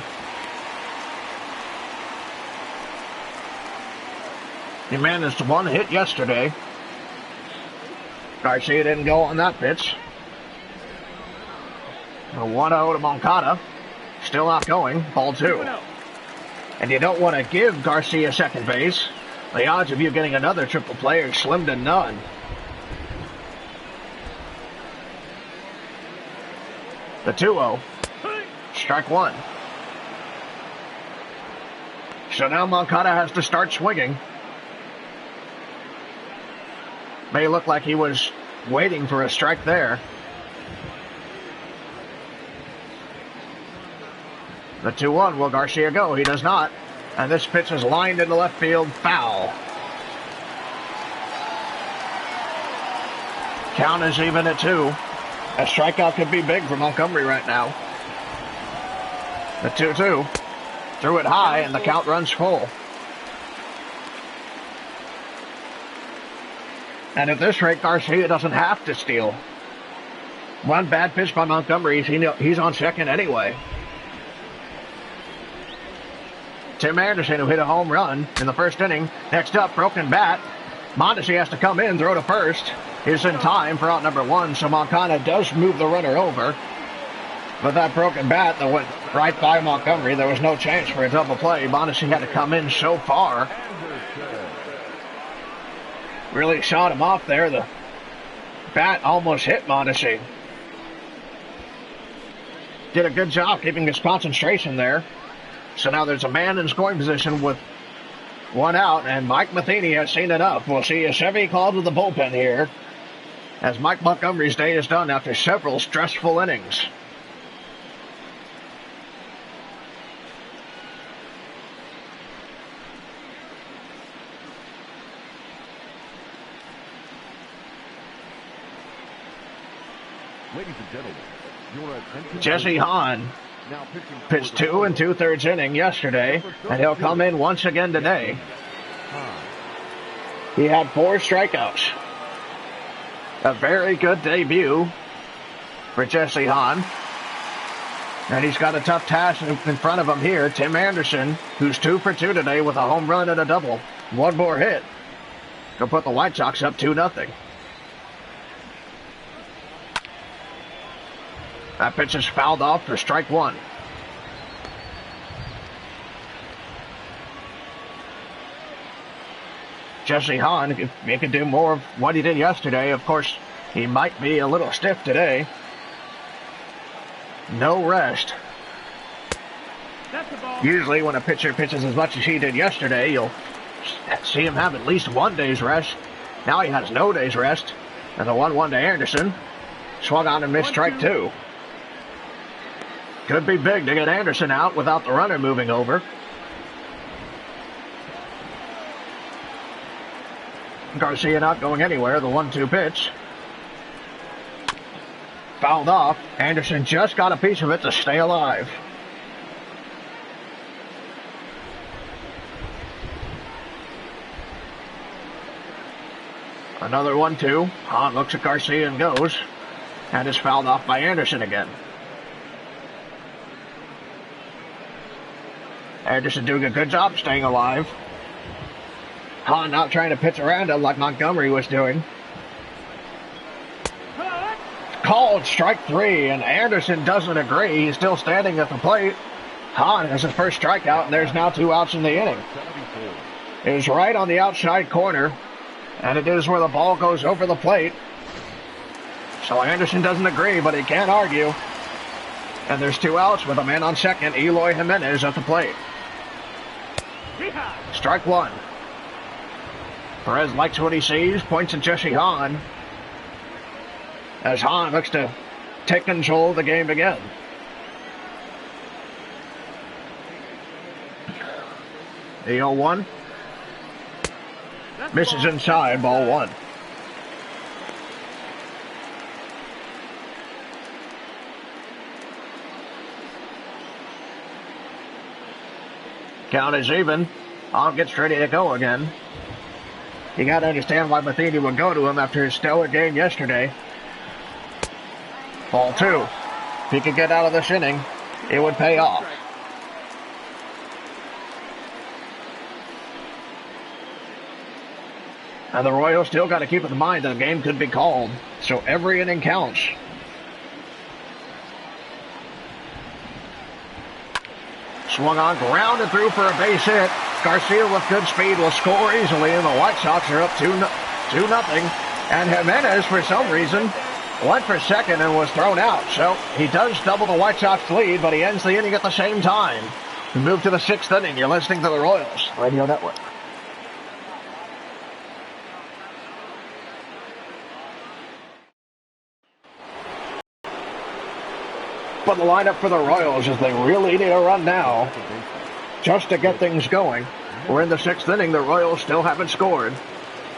He managed one hit yesterday. Garcia didn't go on that pitch. A 1-0 to Moncada. Still not going. Ball two. And you don't want to give Garcia second base. The odds of you getting another triple play are slim to none. The 2-0. Strike one. So now Moncada has to start swinging. May look like he was waiting for a strike there. The 2-1. Will Garcia go? He does not. And this pitch is lined into left field. Foul. Count is even at 2. A strikeout could be big for Montgomery right now. The 2-2. Threw it high, and the count runs full. And at this rate, Garcia doesn't have to steal. One bad pitch by Montgomery, he's on second anyway. Tim Anderson, who hit a home run in the first inning. Next up, broken bat. Mondesi has to come in, throw to first. Is in time for out number 1, so Moncada does move the runner over. But that broken bat that went right by Montgomery, there was no chance for a double play. Mondesi had to come in so far. Really shot him off there. The bat almost hit Mondesi. Did a good job keeping his concentration there. So now there's a man in scoring position with 1 out, and Mike Matheny has seen enough. We'll see a Chevy call to the bullpen here as Mike Montgomery's day is done after several stressful innings. Ladies and gentlemen, your attention. Jesse Hahn Now pitched 2 2/3 inning yesterday, and he'll come in once again today. He had 4 strikeouts. A very good debut for Jesse Hahn. And he's got a tough task in front of him here. Tim Anderson, who's 2 for 2 today with a home run and a double. 1 more hit. He'll put the White Sox up 2-0. That pitch is fouled off for strike 1. Jesse Hahn, if he could do more of what he did yesterday, of course, he might be a little stiff today. No rest. That's the ball. Usually when a pitcher pitches as much as he did yesterday, you'll see him have at least 1 day's rest. Now he has no day's rest. And the 1-1 to Anderson. Swung on and missed strike 2. Could be big to get Anderson out without the runner moving over. Garcia not going anywhere. The 1-2 pitch. Fouled off. Anderson just got a piece of it to stay alive. Another 1-2. Hahn looks at Garcia and goes. And is fouled off by Anderson again. Anderson doing a good job staying alive. Hahn not trying to pitch around him like Montgomery was doing. Called strike 3, and Anderson doesn't agree. He's still standing at the plate. Hahn has his first strikeout, and there's now 2 outs in the inning. It is right on the outside corner, and it is where the ball goes over the plate. So Anderson doesn't agree, but he can't argue. And there's 2 outs with a man on second, Eloy Jimenez at the plate. Strike 1. Perez likes what he sees, points at Jesse Hahn. As Hahn looks to take control of the game again. The 0-1. Misses inside, ball 1. Count is even. Hahn gets ready to go again. You got to understand why Matheny would go to him after his stellar game yesterday. Ball 2. If he could get out of this inning, it would pay off. And the Royals still got to keep in mind that the game could be called, so every inning counts. Swung on, grounded through for a base hit. Garcia with good speed will score easily, and the White Sox are up 2-0. And Jimenez, for some reason, went for second and was thrown out. So he does double the White Sox lead, but he ends the inning at the same time. We move to the 6th inning. You're listening to the Royals Radio Network. top of the lineup for the Royals as they really need a run now just to get things going. We're in the 6th inning. The Royals still haven't scored.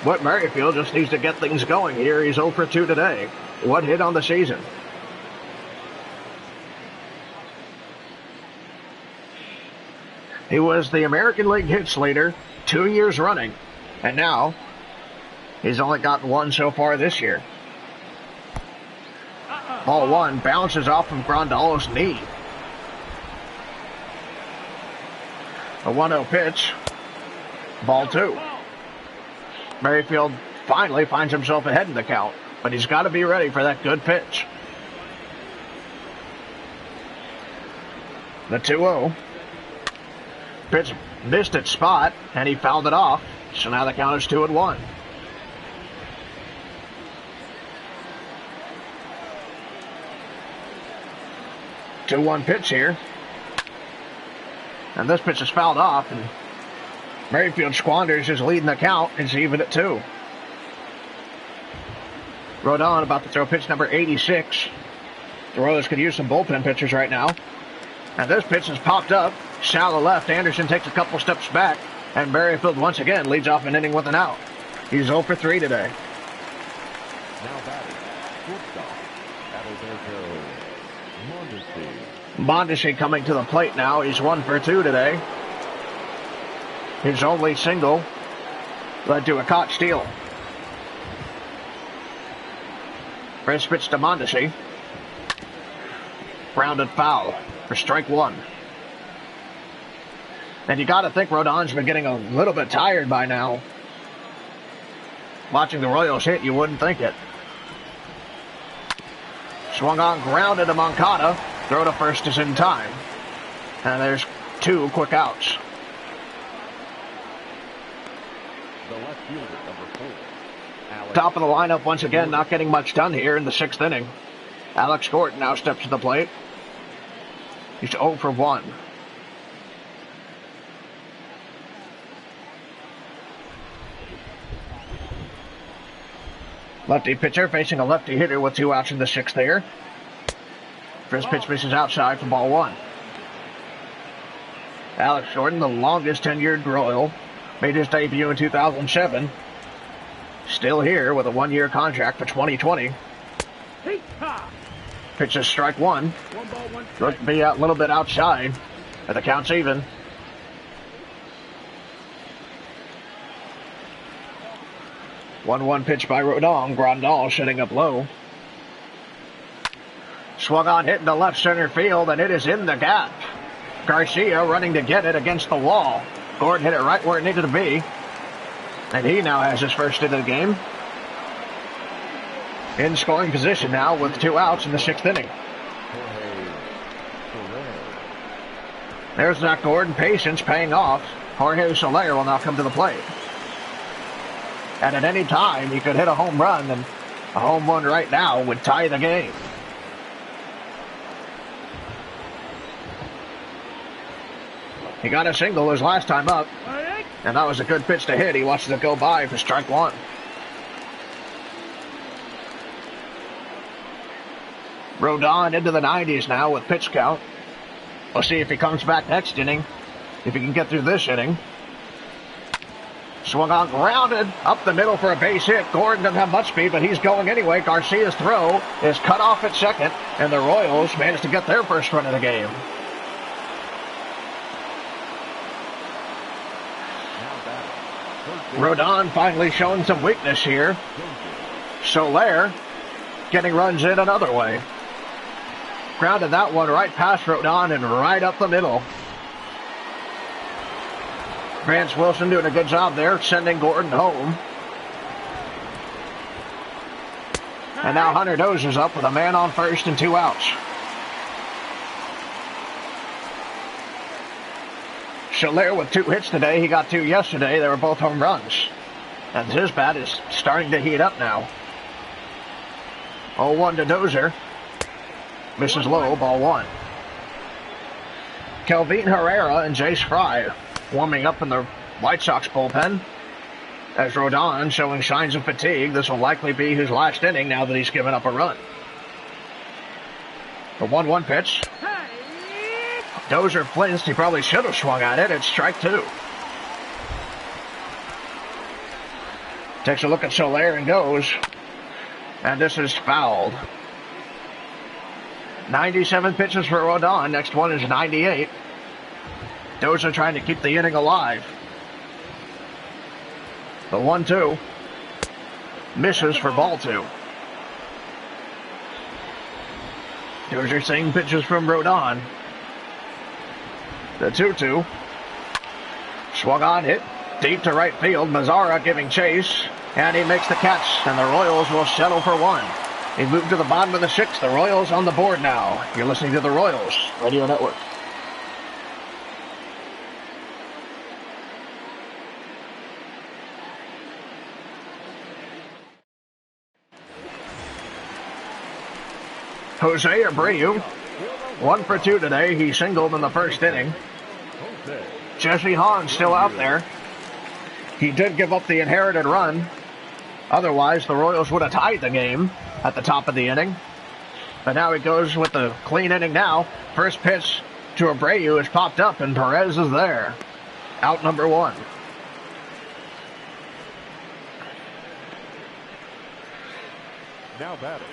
Whit Merrifield just needs to get things going here. He's 0 for 2 today. 1 hit on the season. He was the American League hits leader 2 years running, and now he's only gotten 1 so far this year. Ball 1 bounces off of Grandal's knee. A 1-0 pitch. Ball 2. Merrifield finally finds himself ahead in the count, but he's got to be ready for that good pitch. The 2-0. Pitch missed its spot, and he fouled it off, so now the count is 2-1. Two-one pitch here. And this pitch is fouled off, and Merrifield squanders his lead in the count. It's even at 2. Rodon about to throw pitch number 86. The Royals could use some bullpen pitchers right now. And this pitch has popped up. Shallow left. Anderson takes a couple steps back, and Merrifield once again leads off an inning with an out. He's 0 for 3 today. Now batting, shortstop, Adalberto Mondesi. Mondesi coming to the plate now. He's 1 for 2 today. His only single led to a caught steal. First pitch to Mondesi. Grounded foul for strike 1. And you got to think Rodon's been getting a little bit tired by now. Watching the Royals hit, you wouldn't think it. Swung on, grounded to Moncada. Throw to first is in time. And there's 2 quick outs. The left fielder, number 4. Alex. Top of the lineup once again, not getting much done here in the 6th inning. Alex Gordon now steps to the plate. He's 0 for 1. Lefty pitcher facing a lefty hitter with 2 outs in the 6th there. First pitch misses outside for ball 1. Alex Gordon, the longest tenured Royal, made his debut in 2007. Still here with a 1-year contract for 2020. Pitch is strike 1. Looked to be a little bit outside, but the count's even. One pitch by Rodon. Grandal sitting up low. Swung on, hit in the left center field, and it is in the gap. Garcia running to get it against the wall. Gordon hit it right where it needed to be. And he now has his first hit of the game. In scoring position now with 2 outs in the 6th inning. There's Zach Gordon. Patience paying off. Jorge Soler will now come to the plate. And at any time, he could hit a home run, and a home run right now would tie the game. He got a single his last time up, and that was a good pitch to hit. He watches it go by for strike 1. Rodon into the 90s now with pitch count. We'll see if he comes back next inning, if he can get through this inning. Swung on, grounded up the middle for a base hit. Gordon doesn't have much speed, but he's going anyway. Garcia's throw is cut off at second, and the Royals managed to get their first run of the game. Rodon finally showing some weakness here. Soler getting runs in another way. Grounded that one right past Rodon and right up the middle. Vance Wilson doing a good job there, sending Gordon home. And now Hunter Dozer's up with a man on first and 2 outs. Soler with 2 hits today. He got 2 yesterday. They were both home runs. And his bat is starting to heat up now. 0-1 to Dozer. Misses low, ball 1. Kelvin Herrera and Jace Fry warming up in the White Sox bullpen. As Rodon showing signs of fatigue, this will likely be his last inning now that he's given up a run. The 1-1 pitch. Dozier flinched. He probably should have swung at it. It's strike 2. Takes a look at Soler and goes. And this is fouled. 97 pitches for Rodon. Next one is 98. Dozier trying to keep the inning alive. The 1-2. Misses for ball 2. Dozier seeing pitches from Rodon. The 2-2. Swung on, hit deep to right field. Mazzara giving chase. And he makes the catch. And the Royals will settle for 1. He moved to the bottom of the 6th. The Royals on the board now. You're listening to the Royals Radio Network. Jose Abreu, 1 for 2 today. He singled in the first inning. Jesse Hahn still out there. He did give up the inherited run. Otherwise, the Royals would have tied the game at the top of the inning. But now he goes with the clean inning now. First pitch to Abreu has popped up, and Perez is there. Out number 1. Now batting.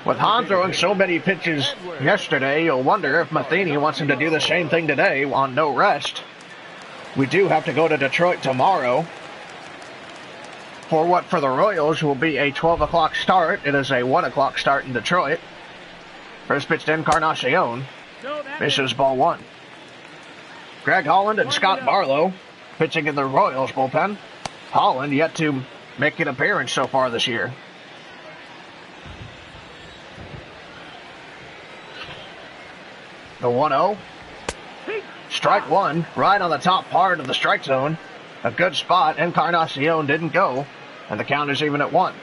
With Hahn throwing so many pitches yesterday, you'll wonder if Matheny wants him to do the same thing today on no rest. We do have to go to Detroit tomorrow for what for the Royals will be a 12 o'clock start. It is a 1 o'clock start in Detroit. First pitch to Encarnacion. Misses ball 1. Greg Holland and Scott Barlow pitching in the Royals bullpen. Holland yet to make an appearance so far this year. The 1-0. Strike 1, right on the top part of the strike zone. A good spot. Encarnacion didn't go, and the count is even at 1.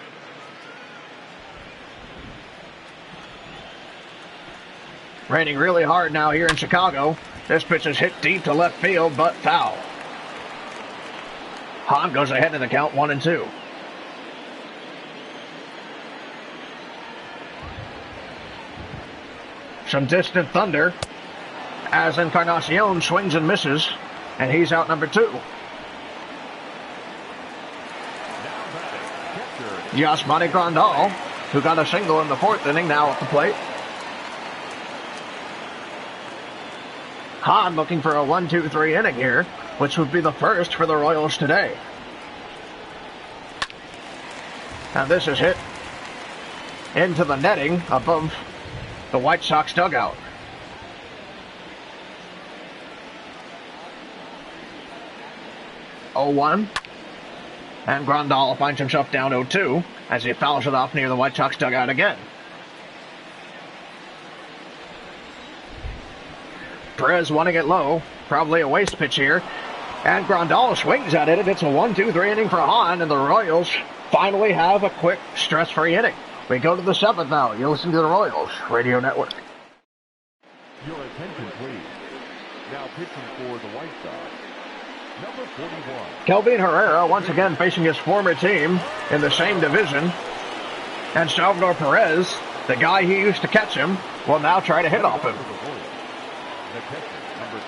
Raining really hard now here in Chicago. This pitch is hit deep to left field, but foul. Hahn goes ahead in the count 1-2. Some distant thunder as Encarnacion swings and misses, and he's out number 2. Yasmani Grandal, who got a single in the 4th inning, now at the plate. Hahn looking for a 1-2-3 inning here, which would be the first for the Royals today. And this is hit into the netting above the White Sox dugout. Oh, 1. And Grandal finds himself down 0-2 as he fouls it off near the White Sox dugout again. Perez wanting it low. Probably a waste pitch here. And Grandal swings at it. It's a 1-2-3 inning for Hahn, and the Royals finally have a quick, stress-free inning. We go to the 7th now. You listen to the Royals Radio Network. Your attention, please. Now pitching for the White Sox, number 41. Kelvin Herrera once again facing his former team in the same division. And Salvador Perez, the guy he used to catch him, will now try to hit off him. The catcher, number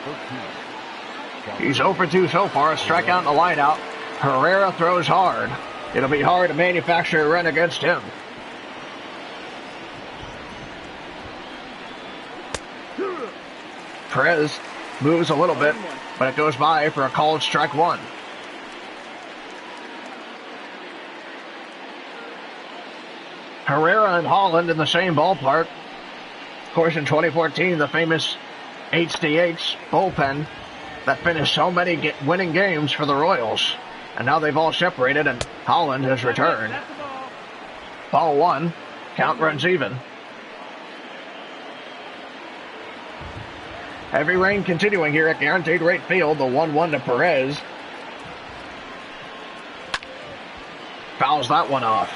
13. He's 0 for 2 so far, a strikeout in the lineout. Herrera throws hard. It'll be hard to manufacture a run against him. Perez moves a little bit, but it goes by for a called strike 1. Herrera and Holland in the same ballpark. Of course, in 2014, the famous HDH bullpen that finished so many winning games for the Royals. And now they've all separated, and Holland has returned. Ball 1, count runs even. Heavy rain continuing here at Guaranteed Rate Field. The 1-1 to Perez. Fouls that one off.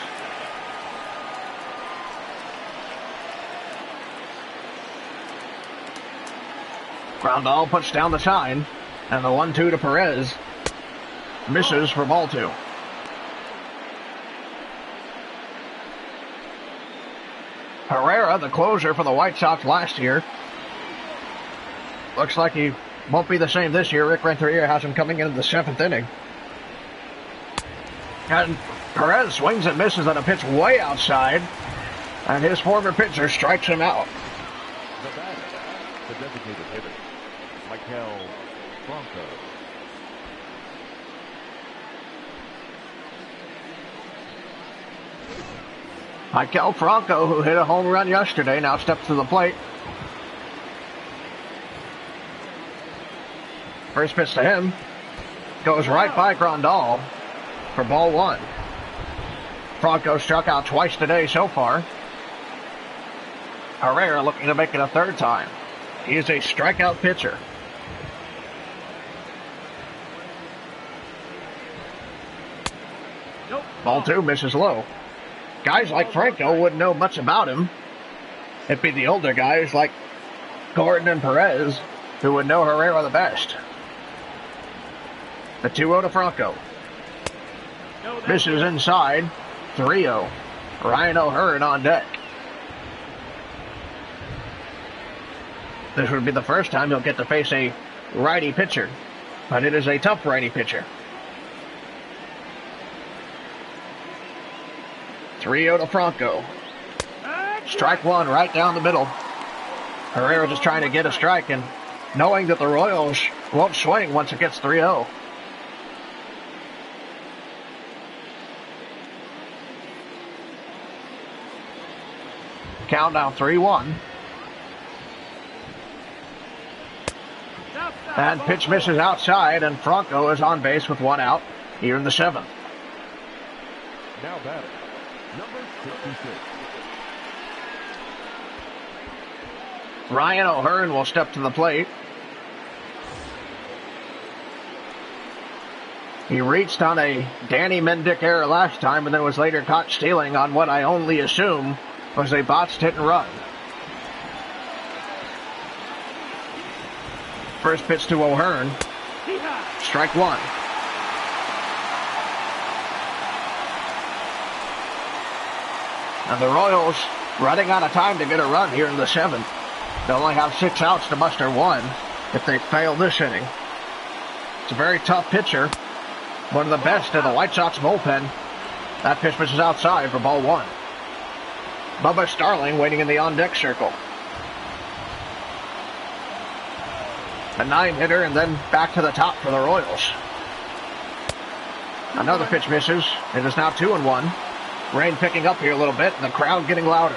Grandal puts down the sign. And the 1-2 to Perez. Misses for ball 2. Herrera, the closer for the White Sox last year. Looks like he won't be the same this year. Rick Renteria has him coming into the 7th inning. And Perez swings and misses on a pitch way outside. And his former pitcher strikes him out. The batter, the designated hitter, Michael Franco. Michael Franco, who hit a home run yesterday, now steps to the plate. First pitch to him goes right by Grandal for ball 1. Franco struck out twice today so far. Herrera looking to make it a 3rd time. He is a strikeout pitcher. Nope. Ball 2 misses low. Guys like Franco wouldn't know much about him. It'd be the older guys like Gordon and Perez who would know Herrera the best. The 2-0 to Franco. Misses inside. 3-0. Ryan O'Hearn on deck. This would be the first time he'll get to face a righty pitcher, but it is a tough righty pitcher. 3-0 to Franco. Strike 1 right down the middle. Herrera just trying to get a strike and knowing that the Royals won't swing once it gets 3-0. Count now 3-1. And pitch misses outside, and Franco is on base with 1 out here in the 7th. Now batting, number 66. Ryan O'Hearn will step to the plate. He reached on a Danny Mendick error last time and then was later caught stealing on what I only assume was a botched hit and run. First pitch to O'Hearn. Strike 1. And the Royals running out of time to get a run here in the 7th. They'll only have 6 outs to muster 1 if they fail this inning. It's a very tough pitcher. One of the best in the White Sox bullpen. That pitch misses outside for ball 1. Bubba Starling waiting in the on-deck circle. A 9-hitter and then back to the top for the Royals. Another pitch misses. It is now 2-1. Rain picking up here a little bit and the crowd getting louder.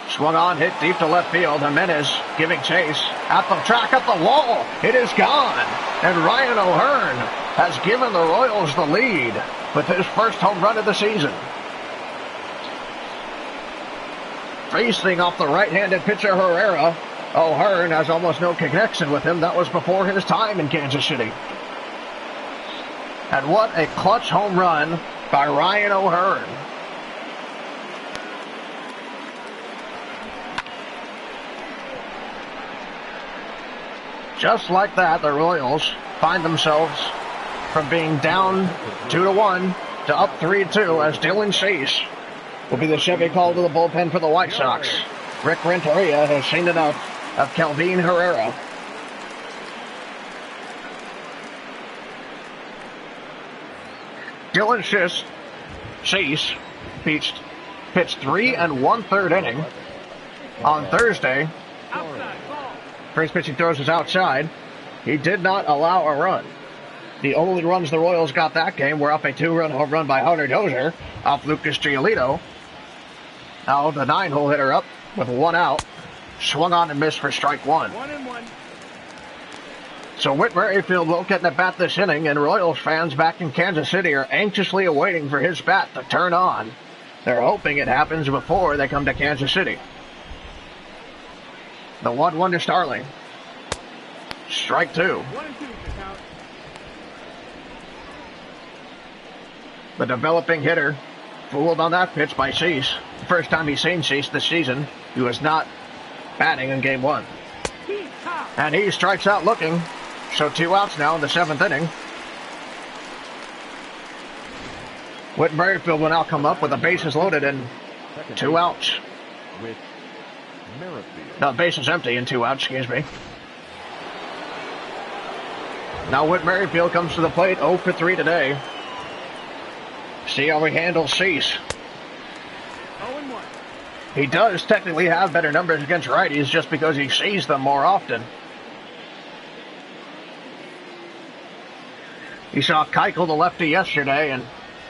Swung on, hit deep to left field. Jimenez giving chase at the track, at the wall. It is gone. And Ryan O'Hearn has given the Royals the lead with his first home run of the season. Facing off the right-handed pitcher Herrera, O'Hearn has almost no connection with him. That was before his time in Kansas City. And what a clutch home run by Ryan O'Hearn. Just like that, the Royals find themselves from being down 2-1 to up 3-2 as Dylan Cease will be the Chevy call to the bullpen for the White Sox. Rick Renteria has seen enough of Kelvin Herrera. Dylan Cease pitched 3 1/3 inning on Thursday. First pitch he throws is outside. He did not allow a run. The only runs the Royals got that game were off a 2-run home run by Hunter Dozier off Lucas Giolito. Now the 9-hole hitter up with 1 out. Swung on and missed for strike 1. 1-1. So Whit Merrifield won't get in the bat this inning, and Royals fans back in Kansas City are anxiously awaiting for his bat to turn on. They're hoping it happens before they come to Kansas City. The 1-1 to Starling. Strike 2. 1-2 to count. The developing hitter fooled on that pitch by Cease. First time he's seen Cease this season. He was not batting in game 1. And he strikes out looking. So 2 outs now in the 7th inning. Whit Merrifield will now come up with the bases loaded and 2 outs. With Merrifield. No, bases empty and 2 outs, excuse me. Now Whit Merrifield comes to the plate, 0 for 3 today. See how he handles Cease. 0-1. He does technically have better numbers against righties just because he sees them more often. He saw Keuchel, the lefty, yesterday, and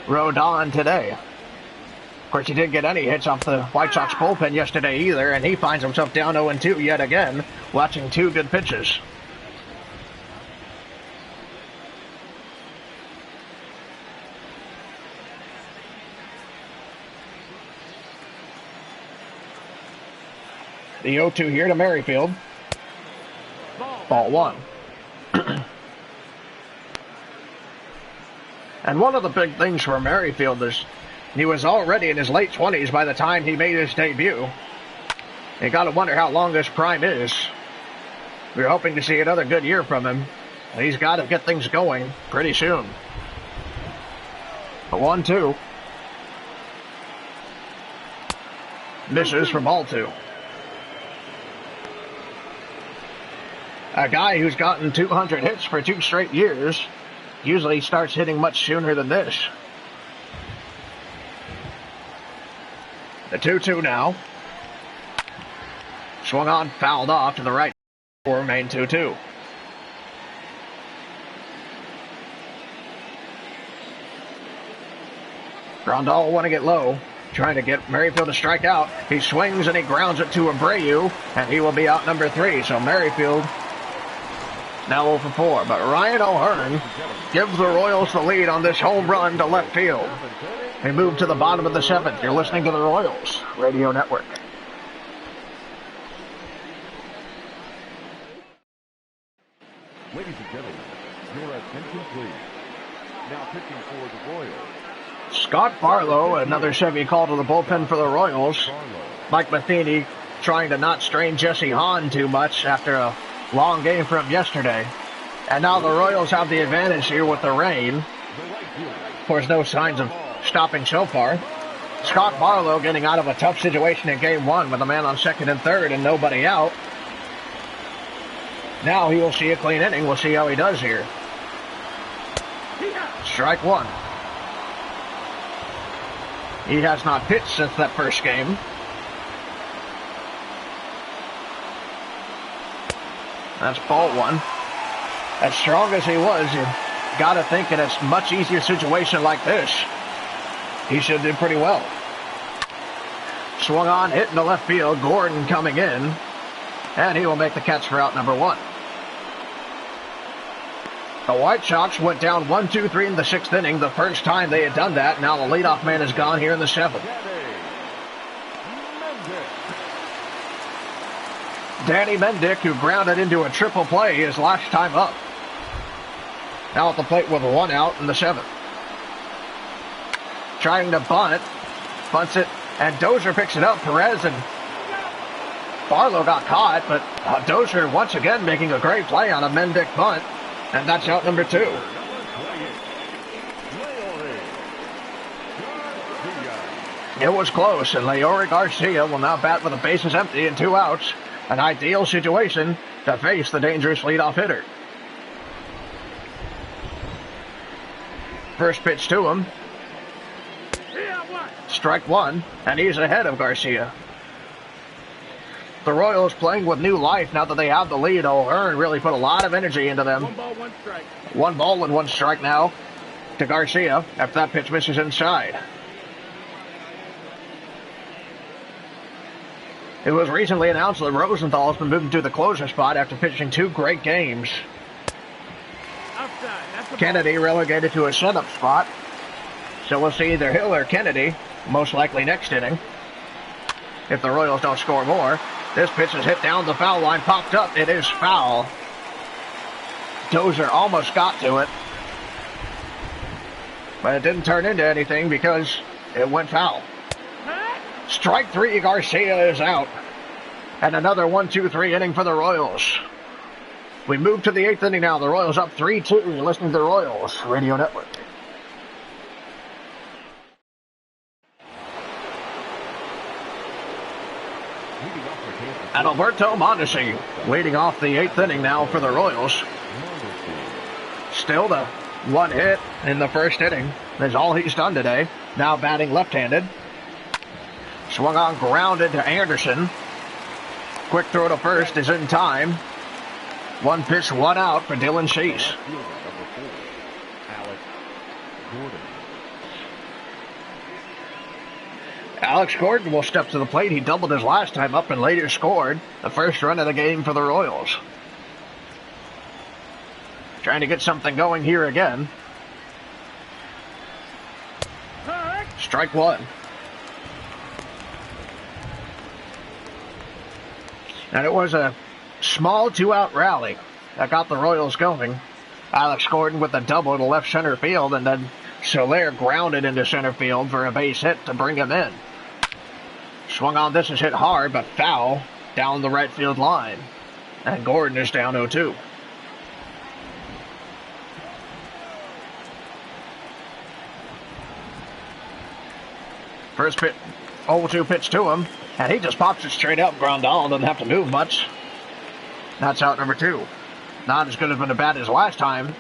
Rodon today. Of course, he didn't get any hits off the White Sox bullpen yesterday either, and he finds himself down 0-2 yet again, watching 2 good pitches. The 0-2 here to Merrifield. Ball 1. And one of the big things for Merrifield is he was already in his late 20s by the time he made his debut. You got to wonder how long this prime is. We're hoping to see another good year from him. And he's got to get things going pretty soon. A 1-2. Misses for ball 2. A guy who's gotten 200 hits for 2 straight years usually starts hitting much sooner than this. The 2-2 now. Swung on, fouled off to the right for remain 2-2. Grandal will want to get low, trying to get Merrifield to strike out. He swings and he grounds it to Abreu, and he will be out number 3. So Merrifield now 0 for 4, but Ryan O'Hearn gives the Royals the lead on this home run to left field. They move to the bottom of the 7th. You're listening to the Royals Radio Network. Ladies and gentlemen, your attention please. Now pitching for the Royals. Scott Barlow, another Chevy call to the bullpen for the Royals. Mike Matheny trying to not strain Jesse Hahn too much after a long game for him yesterday. And now the Royals have the advantage here with the rain. Of course, no signs of stopping so far. Scott Barlow getting out of a tough situation in game 1 with a man on 2nd and 3rd and nobody out. Now he will see a clean inning. We'll see how he does here. Strike 1. He has not pitched since that first game. That's ball 1. As strong as he was, you got to think in a much easier situation like this, he should do pretty well. Swung on, hit into left field. Gordon coming in, and he will make the catch for out number 1. The White Sox went down 1-2-3 in the 6th inning, the first time they had done that. Now the leadoff man is gone here in the 7th. Danny Mendick, who grounded into a triple play his last time up. Now at the plate with 1 out in the 7th. Trying to bunt it. Bunts it, and Dozier picks it up. Perez and Barlow got caught, but Dozier once again making a great play on a Mendick bunt. And that's out number 2. It was close, and Leori Garcia will now bat with the bases empty and 2 outs. An ideal situation to face the dangerous leadoff hitter. First pitch to him. Strike 1, and he's ahead of Garcia. The Royals playing with new life now that they have the lead. O'Hearn really put a lot of energy into them. 1 ball, 1 strike. 1 ball and 1 strike now to Garcia after that pitch misses inside. It was recently announced that Rosenthal has been moved to the closer spot after pitching 2 great games. Outside. That's the Kennedy relegated to a setup spot. So we'll see either Hill or Kennedy, most likely next inning, if the Royals don't score more. This pitch is hit down the foul line, popped up. It is foul. Dozier almost got to it, but it didn't turn into anything because it went foul. Strike 3, Garcia is out. And another 1-2-3 inning for the Royals. We move to the 8th inning now. The Royals up 3-2. You're listening to the Royals Radio Network. Leading off for Kansas City. And Alberto Mondesi leading off the 8th inning now for the Royals. Mondesi. Still the one hit in the first inning is all he's done today. Now batting left-handed. Swung on, grounded to Anderson. Quick throw to first is in time. One pitch, one out for Dylan Cease. Left fielder, number 4, Alex Gordon. Alex Gordon will step to the plate. He doubled his last time up and later scored the first run of the game for the Royals. Trying to get something going here again. Strike one. And it was a small 2-out rally that got the Royals going. Alex Gordon with a double to left center field, and then Soler grounded into center field for a base hit to bring him in. Swung on, this is hit hard, but foul down the right field line. And Gordon is down 0-2. First pitch, 0-2 pitch to him, and he just pops it straight up. Grandal doesn't have to move much. That's out number 2. Not as good as been a bat as last time.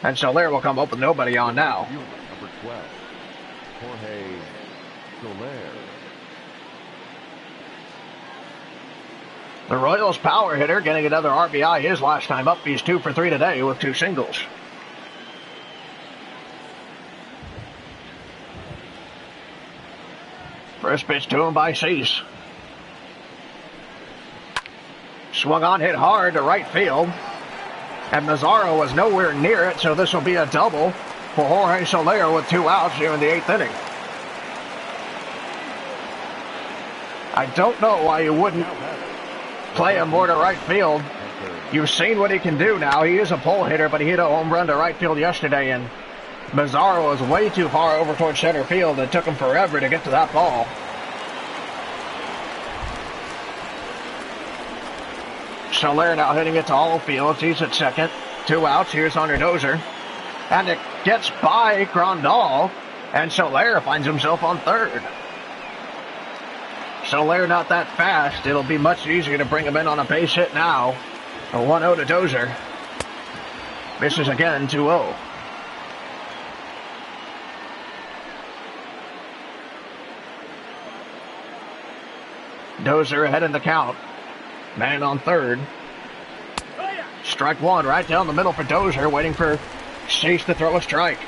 And Soler will come up with nobody on now. Number 12, Jorge Soler. The Royals power hitter getting another RBI his last time up. He's 2 for 3 today with 2 singles. First pitch to him by Cease. Swung on, hit hard to right field. And Mazzaro was nowhere near it, so this will be a double for Jorge Soler with 2 outs here in the 8th inning. I don't know why you wouldn't play him more to right field. You've seen what he can do now. He is a pull hitter, but he hit a home run to right field yesterday, and Mazzaro was way too far over towards center field. It took him forever to get to that ball. Soler now hitting it to all fields. He's at second. 2 outs. Here's Hunter Dozier. And it gets by Grandal, and Soler finds himself on third. Soler not that fast. It'll be much easier to bring him in on a base hit now. A 1-0 to Dozier. Misses again, 2-0. Dozier ahead in the count. Man on third. Strike one right down the middle for Dozier, waiting for Cease to throw a strike.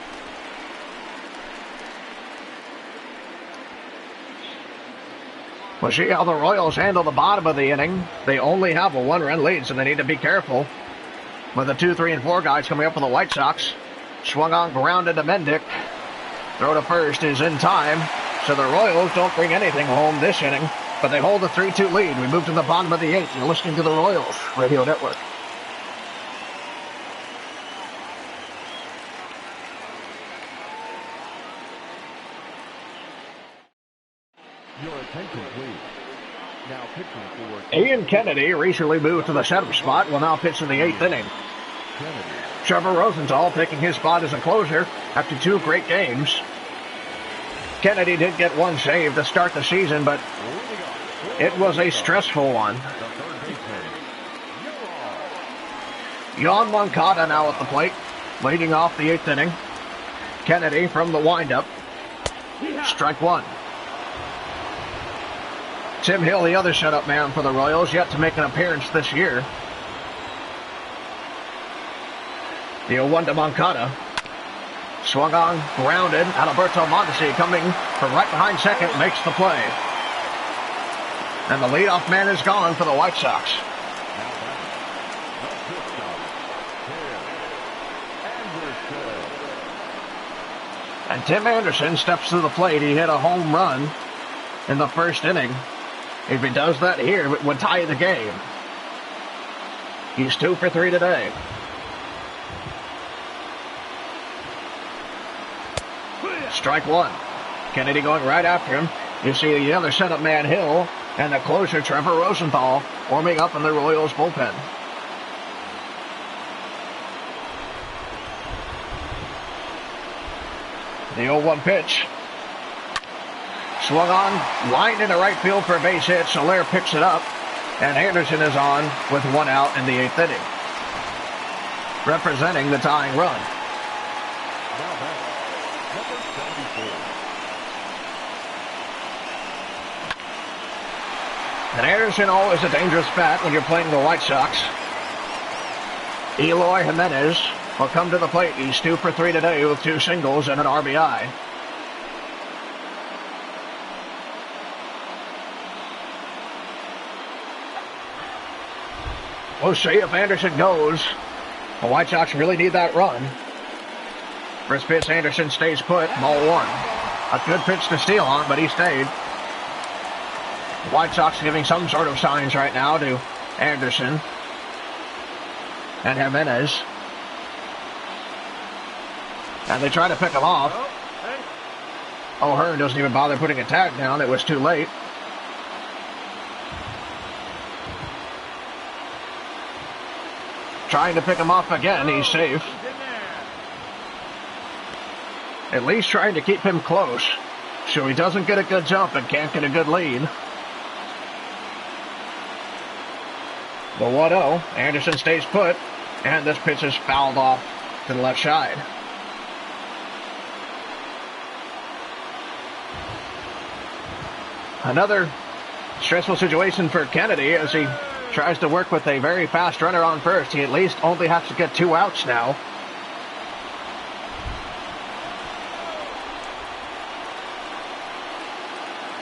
We'll see how the Royals handle the bottom of the inning. They only have a 1-run lead, so they need to be careful. With the 2, 3, and 4 guys coming up for the White Sox. Swung on, grounded to Mendick. Throw to first is in time, so the Royals don't bring anything home this inning. But they hold a 3-2 lead. We move to the bottom of the 8th. You're listening to the Royals Radio Network. Your attention, please. Now pitching for Ian Kennedy recently moved to the setup spot. Will now pitch in the 8th inning. Kennedy. Trevor Rosenthal taking his spot as a closer after 2 great games. Kennedy did get 1 save to start the season, but it was a stressful one. Yohan Moncada now at the plate, leading off the 8th inning. Kennedy from the windup. Strike one. Tim Hill, the other setup man for the Royals, yet to make an appearance this year. The 0-1 to Moncada. Swung on, grounded. Alberto Mondesi coming from right behind second, makes the play. And the leadoff man is gone for the White Sox. And Tim Anderson steps to the plate. He hit a home run in the first inning. If he does that here, it would tie the game. He's 2 for 3 today. Strike one. Kennedy going right after him. You see the other setup man, Hill, and the closer, Trevor Rosenthal, warming up in the Royals bullpen. The 0-1 pitch. Swung on, lined into right field for a base hit. Soler picks it up, and Anderson is on with 1 out in the 8th inning, representing the tying run. Now back, number 74. And Anderson always a dangerous bat when you're playing the White Sox. Eloy Jimenez will come to the plate. He's 2 for 3 today with 2 singles and an RBI. We'll see if Anderson goes. The White Sox really need that run. First pitch, Anderson stays put, ball 1. A good pitch to steal on, but he stayed. The White Sox giving some sort of signs right now to Anderson and Jimenez. And they try to pick him off. O'Hearn doesn't even bother putting a tag down. It was too late. Trying to pick him off again. He's safe. At least trying to keep him close so he doesn't get a good jump and can't get a good lead. The 1-0. Anderson stays put, and this pitch is fouled off to the left side. Another stressful situation for Kennedy as he tries to work with a very fast runner on first. He at least only has to get 2 outs now.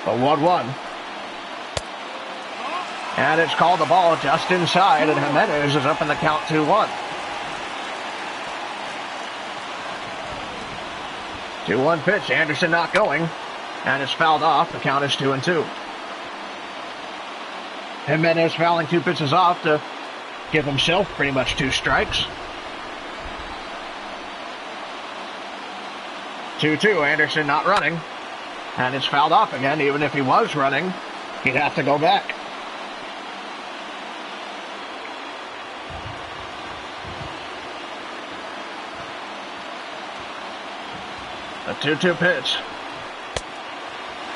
The 1-1. And it's called the ball just inside, and Jimenez is up in the count 2-1. 2-1 pitch, Anderson not going, and it's fouled off. The count is 2-2. Jimenez fouling 2 pitches off to give himself pretty much 2 strikes. 2-2, Anderson not running, and it's fouled off again. Even if he was running, he'd have to go back. The 2-2 pitch.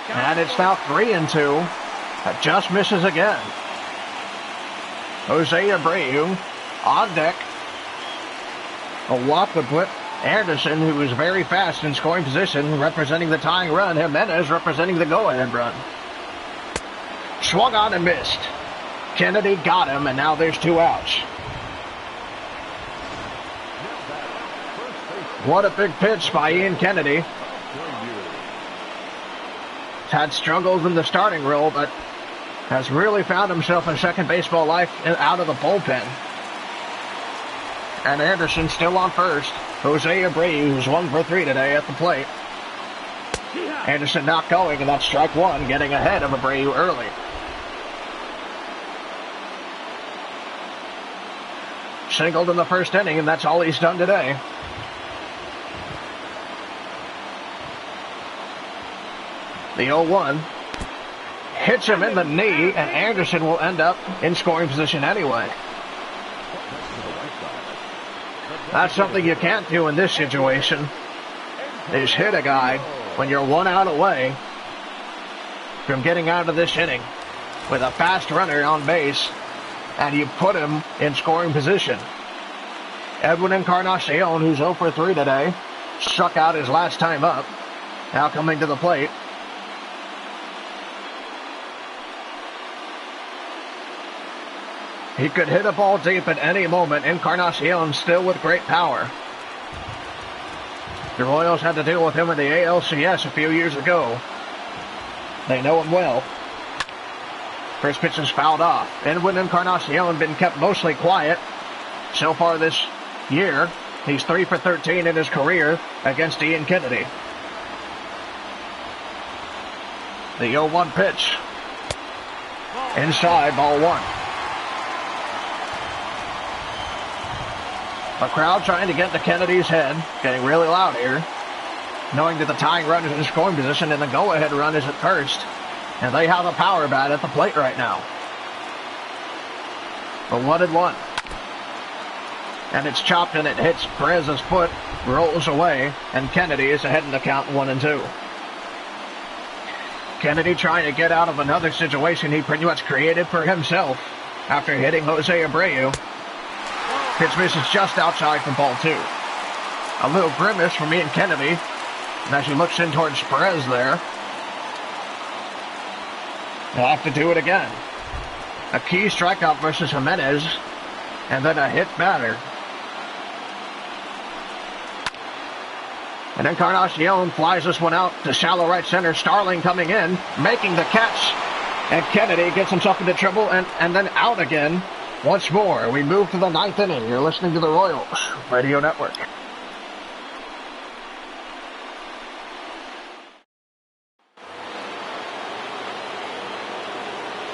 And it's now 3-2. That just misses again. Jose Abreu on deck. A walk would put Anderson, who is very fast in scoring position, representing the tying run. Jimenez representing the go-ahead run. Swung on and missed. Kennedy got him, and now there's 2 outs. What a big pitch by Ian Kennedy. He's had struggles in the starting role, but has really found himself in second baseball life out of the bullpen. And Anderson still on first. Jose Abreu, who's 1 for 3 today at the plate. Anderson not going, and that's strike 1, getting ahead of Abreu early. Singled in the first inning, and that's all he's done today. The 0-1 hits him in the knee, and Anderson will end up in scoring position anyway. That's something you can't do in this situation, is hit a guy when you're 1 out away from getting out of this inning with a fast runner on base, and you put him in scoring position. Edwin Encarnacion, who's 0 for 3 today, struck out his last time up, now coming to the plate. He could hit a ball deep at any moment. Encarnacion still with great power. The Royals had to deal with him in the ALCS a few years ago. They know him well. First pitch is fouled off. Edwin Encarnacion been kept mostly quiet so far this year. He's 3 for 13 in his career against Ian Kennedy. The 0-1 pitch. Inside, ball 1. A crowd trying to get to Kennedy's head, getting really loud here, knowing that the tying run is in scoring position and the go-ahead run is at first, and they have a power bat at the plate right now. A 1-1. And it's chopped and it hits Perez's foot, rolls away, and Kennedy is ahead in the count 1-2. Kennedy trying to get out of another situation he pretty much created for himself after hitting Jose Abreu. Pitch misses just outside for ball 2. A little grimace from Ian Kennedy as he looks in towards Perez there. He'll have to do it again. A key strikeout versus Jimenez, and then a hit batter. And Encarnacion flies this one out to shallow right center. Starling coming in, making the catch. And Kennedy gets himself into trouble and then out again. Once more, we move to the 9th inning. You're listening to the Royals Radio Network.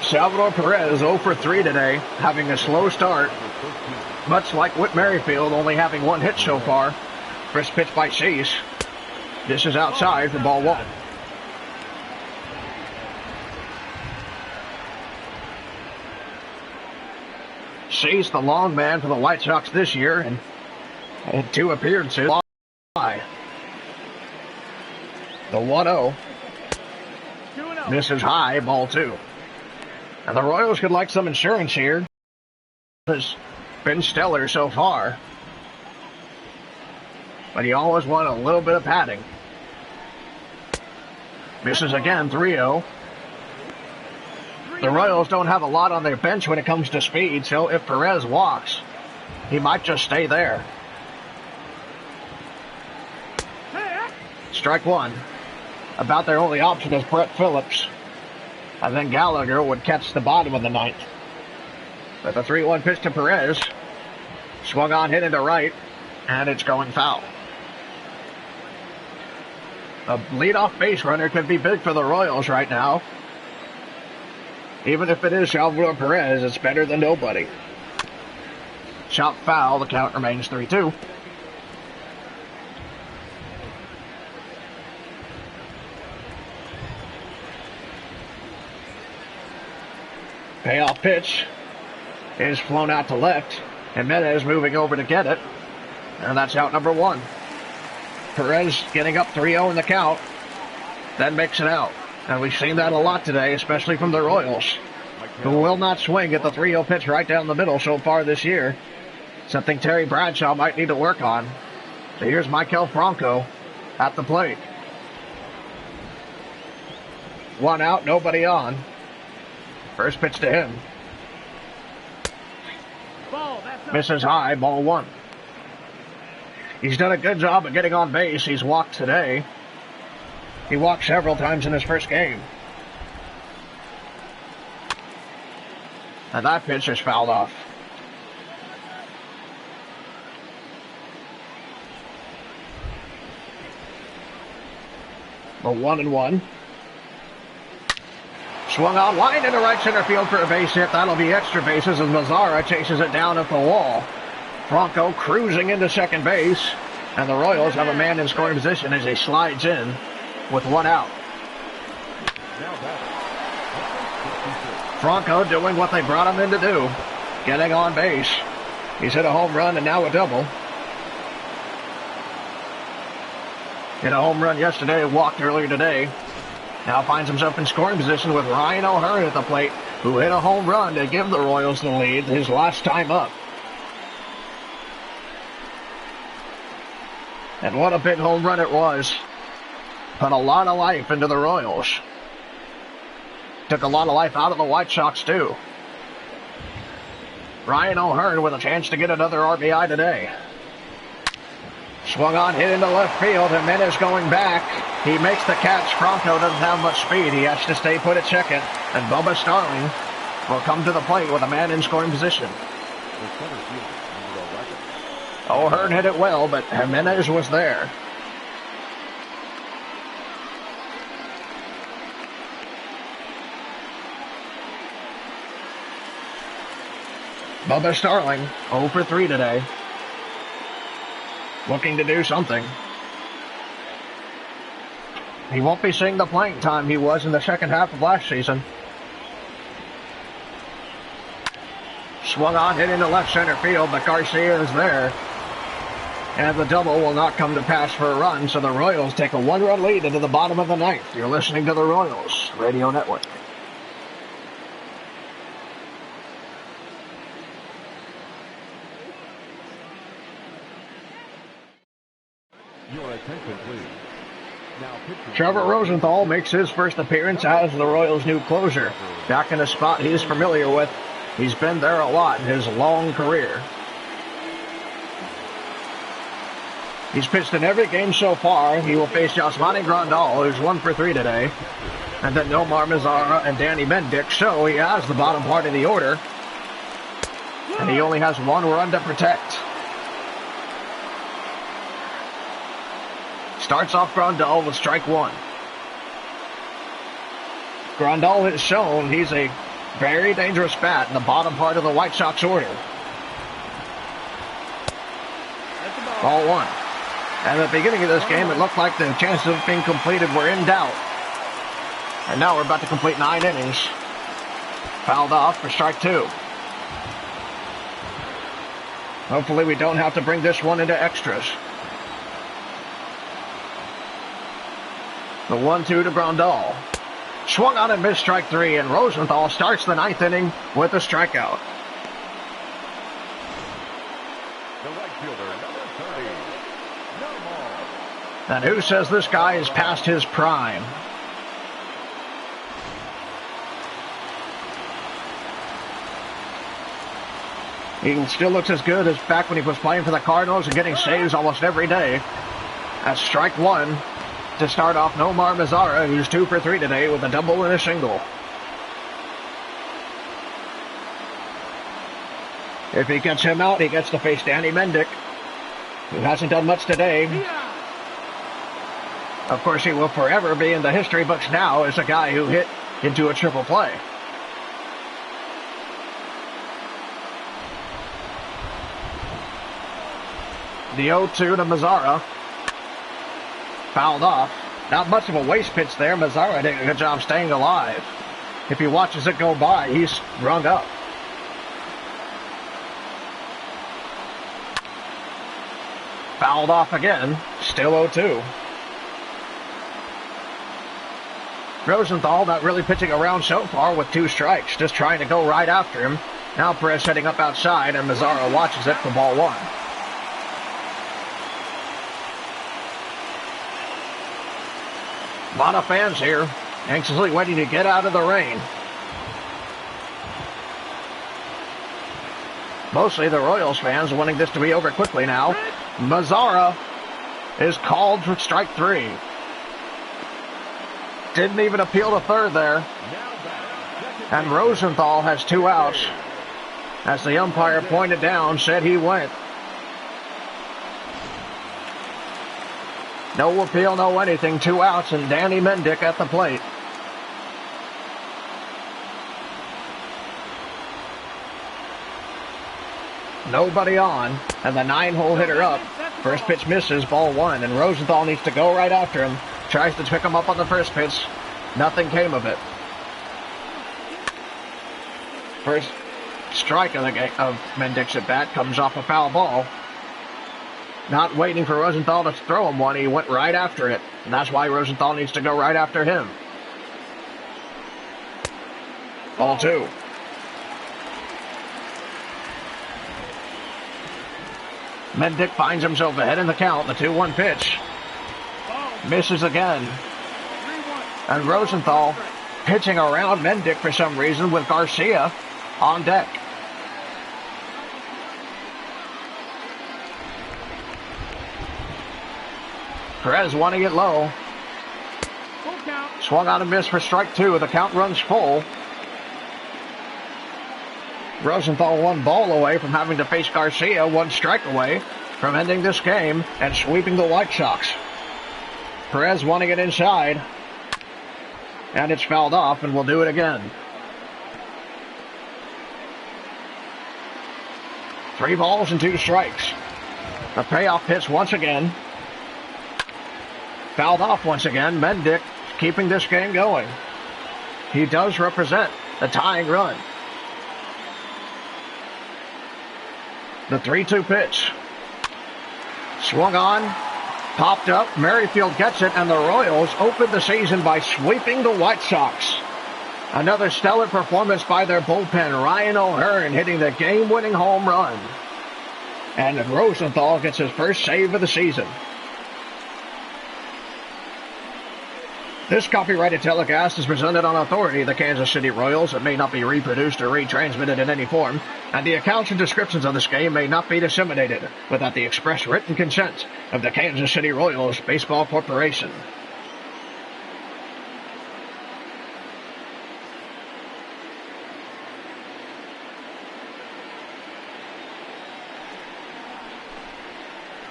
Salvador Perez 0 for 3 today, having a slow start. Much like Whit Merrifield, only having 1 hit so far. First pitch by Cease. This is outside for ball 1. Cease, the long man for the White Sox this year, and had 2 appearances. The 1-0. This is high, ball 2. And the Royals could like some insurance here. Has been stellar so far. But you always want a little bit of padding. Misses again, 3-0. The Royals don't have a lot on their bench when it comes to speed, so if Perez walks, he might just stay there. Strike 1. About their only option is Brett Phillips. And then Gallagher would catch the bottom of the 9th. But the 3-1 pitch to Perez. Swung on, hit into right, and it's going foul. A leadoff base runner could be big for the Royals right now. Even if it is Salvador Perez, it's better than nobody. Shot foul, the count remains 3-2. Payoff pitch is flown out to left. Jimenez moving over to get it. And that's out number 1. Perez getting up 3-0 in the count. Then makes it out. And we've seen that a lot today, especially from the Royals, who will not swing at the 3-0 pitch right down the middle so far this year. Something Terry Bradshaw might need to work on. So here's Maikel Franco at the plate. 1 out, nobody on. First pitch to him. Misses high, ball 1. He's done a good job of getting on base. He's walked today. He walked several times in his first game. And that pitch is fouled off. A 1-1. Swung on line into right center field for a base hit. That'll be extra bases as Mazzara chases it down at the wall. Franco cruising into second base. And the Royals have a man in scoring position as he slides in with 1 out. Franco doing what they brought him in to do. Getting on base. He's hit a home run and now a double. Hit a home run yesterday, walked earlier today. Now finds himself in scoring position with Ryan O'Hearn at the plate, who hit a home run to give the Royals the lead his last time up. And what a big home run it was. Put a lot of life into the Royals. Took a lot of life out of the White Sox, too. Ryan O'Hearn with a chance to get another RBI today. Swung on, hit into left field. Jimenez going back. He makes the catch. Franco doesn't have much speed. He has to stay put at second. And Bubba Starling will come to the plate with a man in scoring position. O'Hearn hit it well, but Jimenez was there. Bubba Starling, 0 for 3 today. Looking to do something. He won't be seeing the playing time he was in the second half of last season. Swung on, hit into left center field, but Garcia is there. And the double will not come to pass for a run, so the Royals take a 1-run lead into the bottom of the ninth. You're listening to the Royals Radio Network. Your attention, please. Now pitching. Trevor Rosenthal makes his first appearance as the Royals' new closer. Back in a spot he's familiar with. He's been there a lot in his long career. He's pitched in every game so far. He will face Yasmani Grandal, who's 1 for 3 today. And then Nomar Mazara and Danny Mendick, so he has the bottom part of the order. And he only has 1 run to protect. Starts off Grandal with strike 1. Grandal has shown he's a very dangerous bat in the bottom part of the White Sox order. Ball 1. And at the beginning of this game, it looked like the chances of being completed were in doubt. And now we're about to complete 9 innings. Fouled off for strike 2. Hopefully we don't have to bring this one into extras. The 1-2 to Grandal. Swung on and missed strike 3, and Rosenthal starts the 9th inning with a strikeout. The right fielder, number 30. Nomar. And who says this guy is past his prime? He still looks as good as back when he was playing for the Cardinals and getting saves almost every day. That's strike 1 to start off Nomar Mazara, who's 2 for 3 today with a double and a single. If he gets him out, he gets to face Danny Mendick, who hasn't done much today. Of course, he will forever be in the history books now as a guy who hit into a triple play. The 0-2 to Mazara. Fouled off. Not much of a waste pitch there. Mazara did a good job staying alive. If he watches it go by, he's rung up. Fouled off again. Still 0-2. Rosenthal not really pitching around so far with 2 strikes. Just trying to go right after him. Now Perez setting up outside, and Mazara watches it for ball 1. A lot of fans here, anxiously waiting to get out of the rain. Mostly the Royals fans wanting this to be over quickly now. Mazara is called for strike 3. Didn't even appeal to third there. And Rosenthal has 2 outs. As the umpire pointed down, said he went. No appeal, no anything. 2 outs, and Danny Mendick at the plate. Nobody on, and the 9-hole hitter up. First pitch misses, ball 1, and Rosenthal needs to go right after him. Tries to pick him up on the first pitch. Nothing came of it. First strike of Mendick's at bat comes off a foul ball. Not waiting for Rosenthal to throw him one, he went right after it. And that's why Rosenthal needs to go right after him. Ball 2. Mendick finds himself ahead in the count, the 2-1 pitch. Misses again. And Rosenthal pitching around Mendick for some reason with Garcia on deck. Perez wanting it low. Swung on and missed for strike 2. The count runs full. Rosenthal 1 ball away from having to face Garcia, 1 strike away from ending this game and sweeping the White Sox. Perez wanting it inside. And it's fouled off, and we'll do it again. 3 balls and 2 strikes. A payoff pitch once again. Fouled off once again. Mendick keeping this game going. He does represent the tying run. The 3-2 pitch. Swung on, popped up, Merrifield gets it, and the Royals opened the season by sweeping the White Sox. Another stellar performance by their bullpen, Ryan O'Hearn hitting the game-winning home run. And Rosenthal gets his first save of the season. This copyrighted telecast is presented on authority of the Kansas City Royals. It may not be reproduced or retransmitted in any form, and the accounts and descriptions of this game may not be disseminated without the express written consent of the Kansas City Royals Baseball Corporation.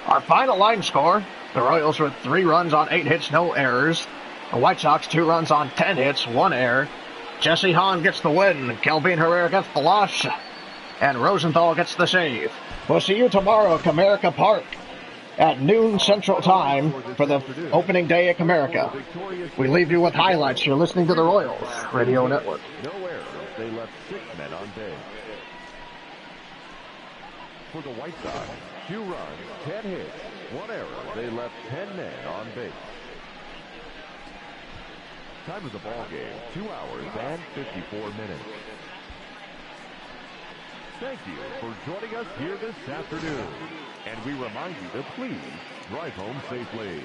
Our final line score, the Royals with 3 runs on 8 hits, no errors. The White Sox 2 runs on 10 hits, 1 error. Jesse Hahn gets the win. Kelvin Herrera gets the loss. And Rosenthal gets the save. We'll see you tomorrow at Comerica Park at noon Central Time for the opening day at Comerica. We leave you with highlights. You're listening to the Royals Radio Network. No errors. They left 6 men on base. For the White Sox, 2 runs, 10 hits, 1 error. They left 10 men on base. Time of the ball game, 2 hours and 54 minutes. Thank you for joining us here this afternoon. And we remind you to please drive home safely.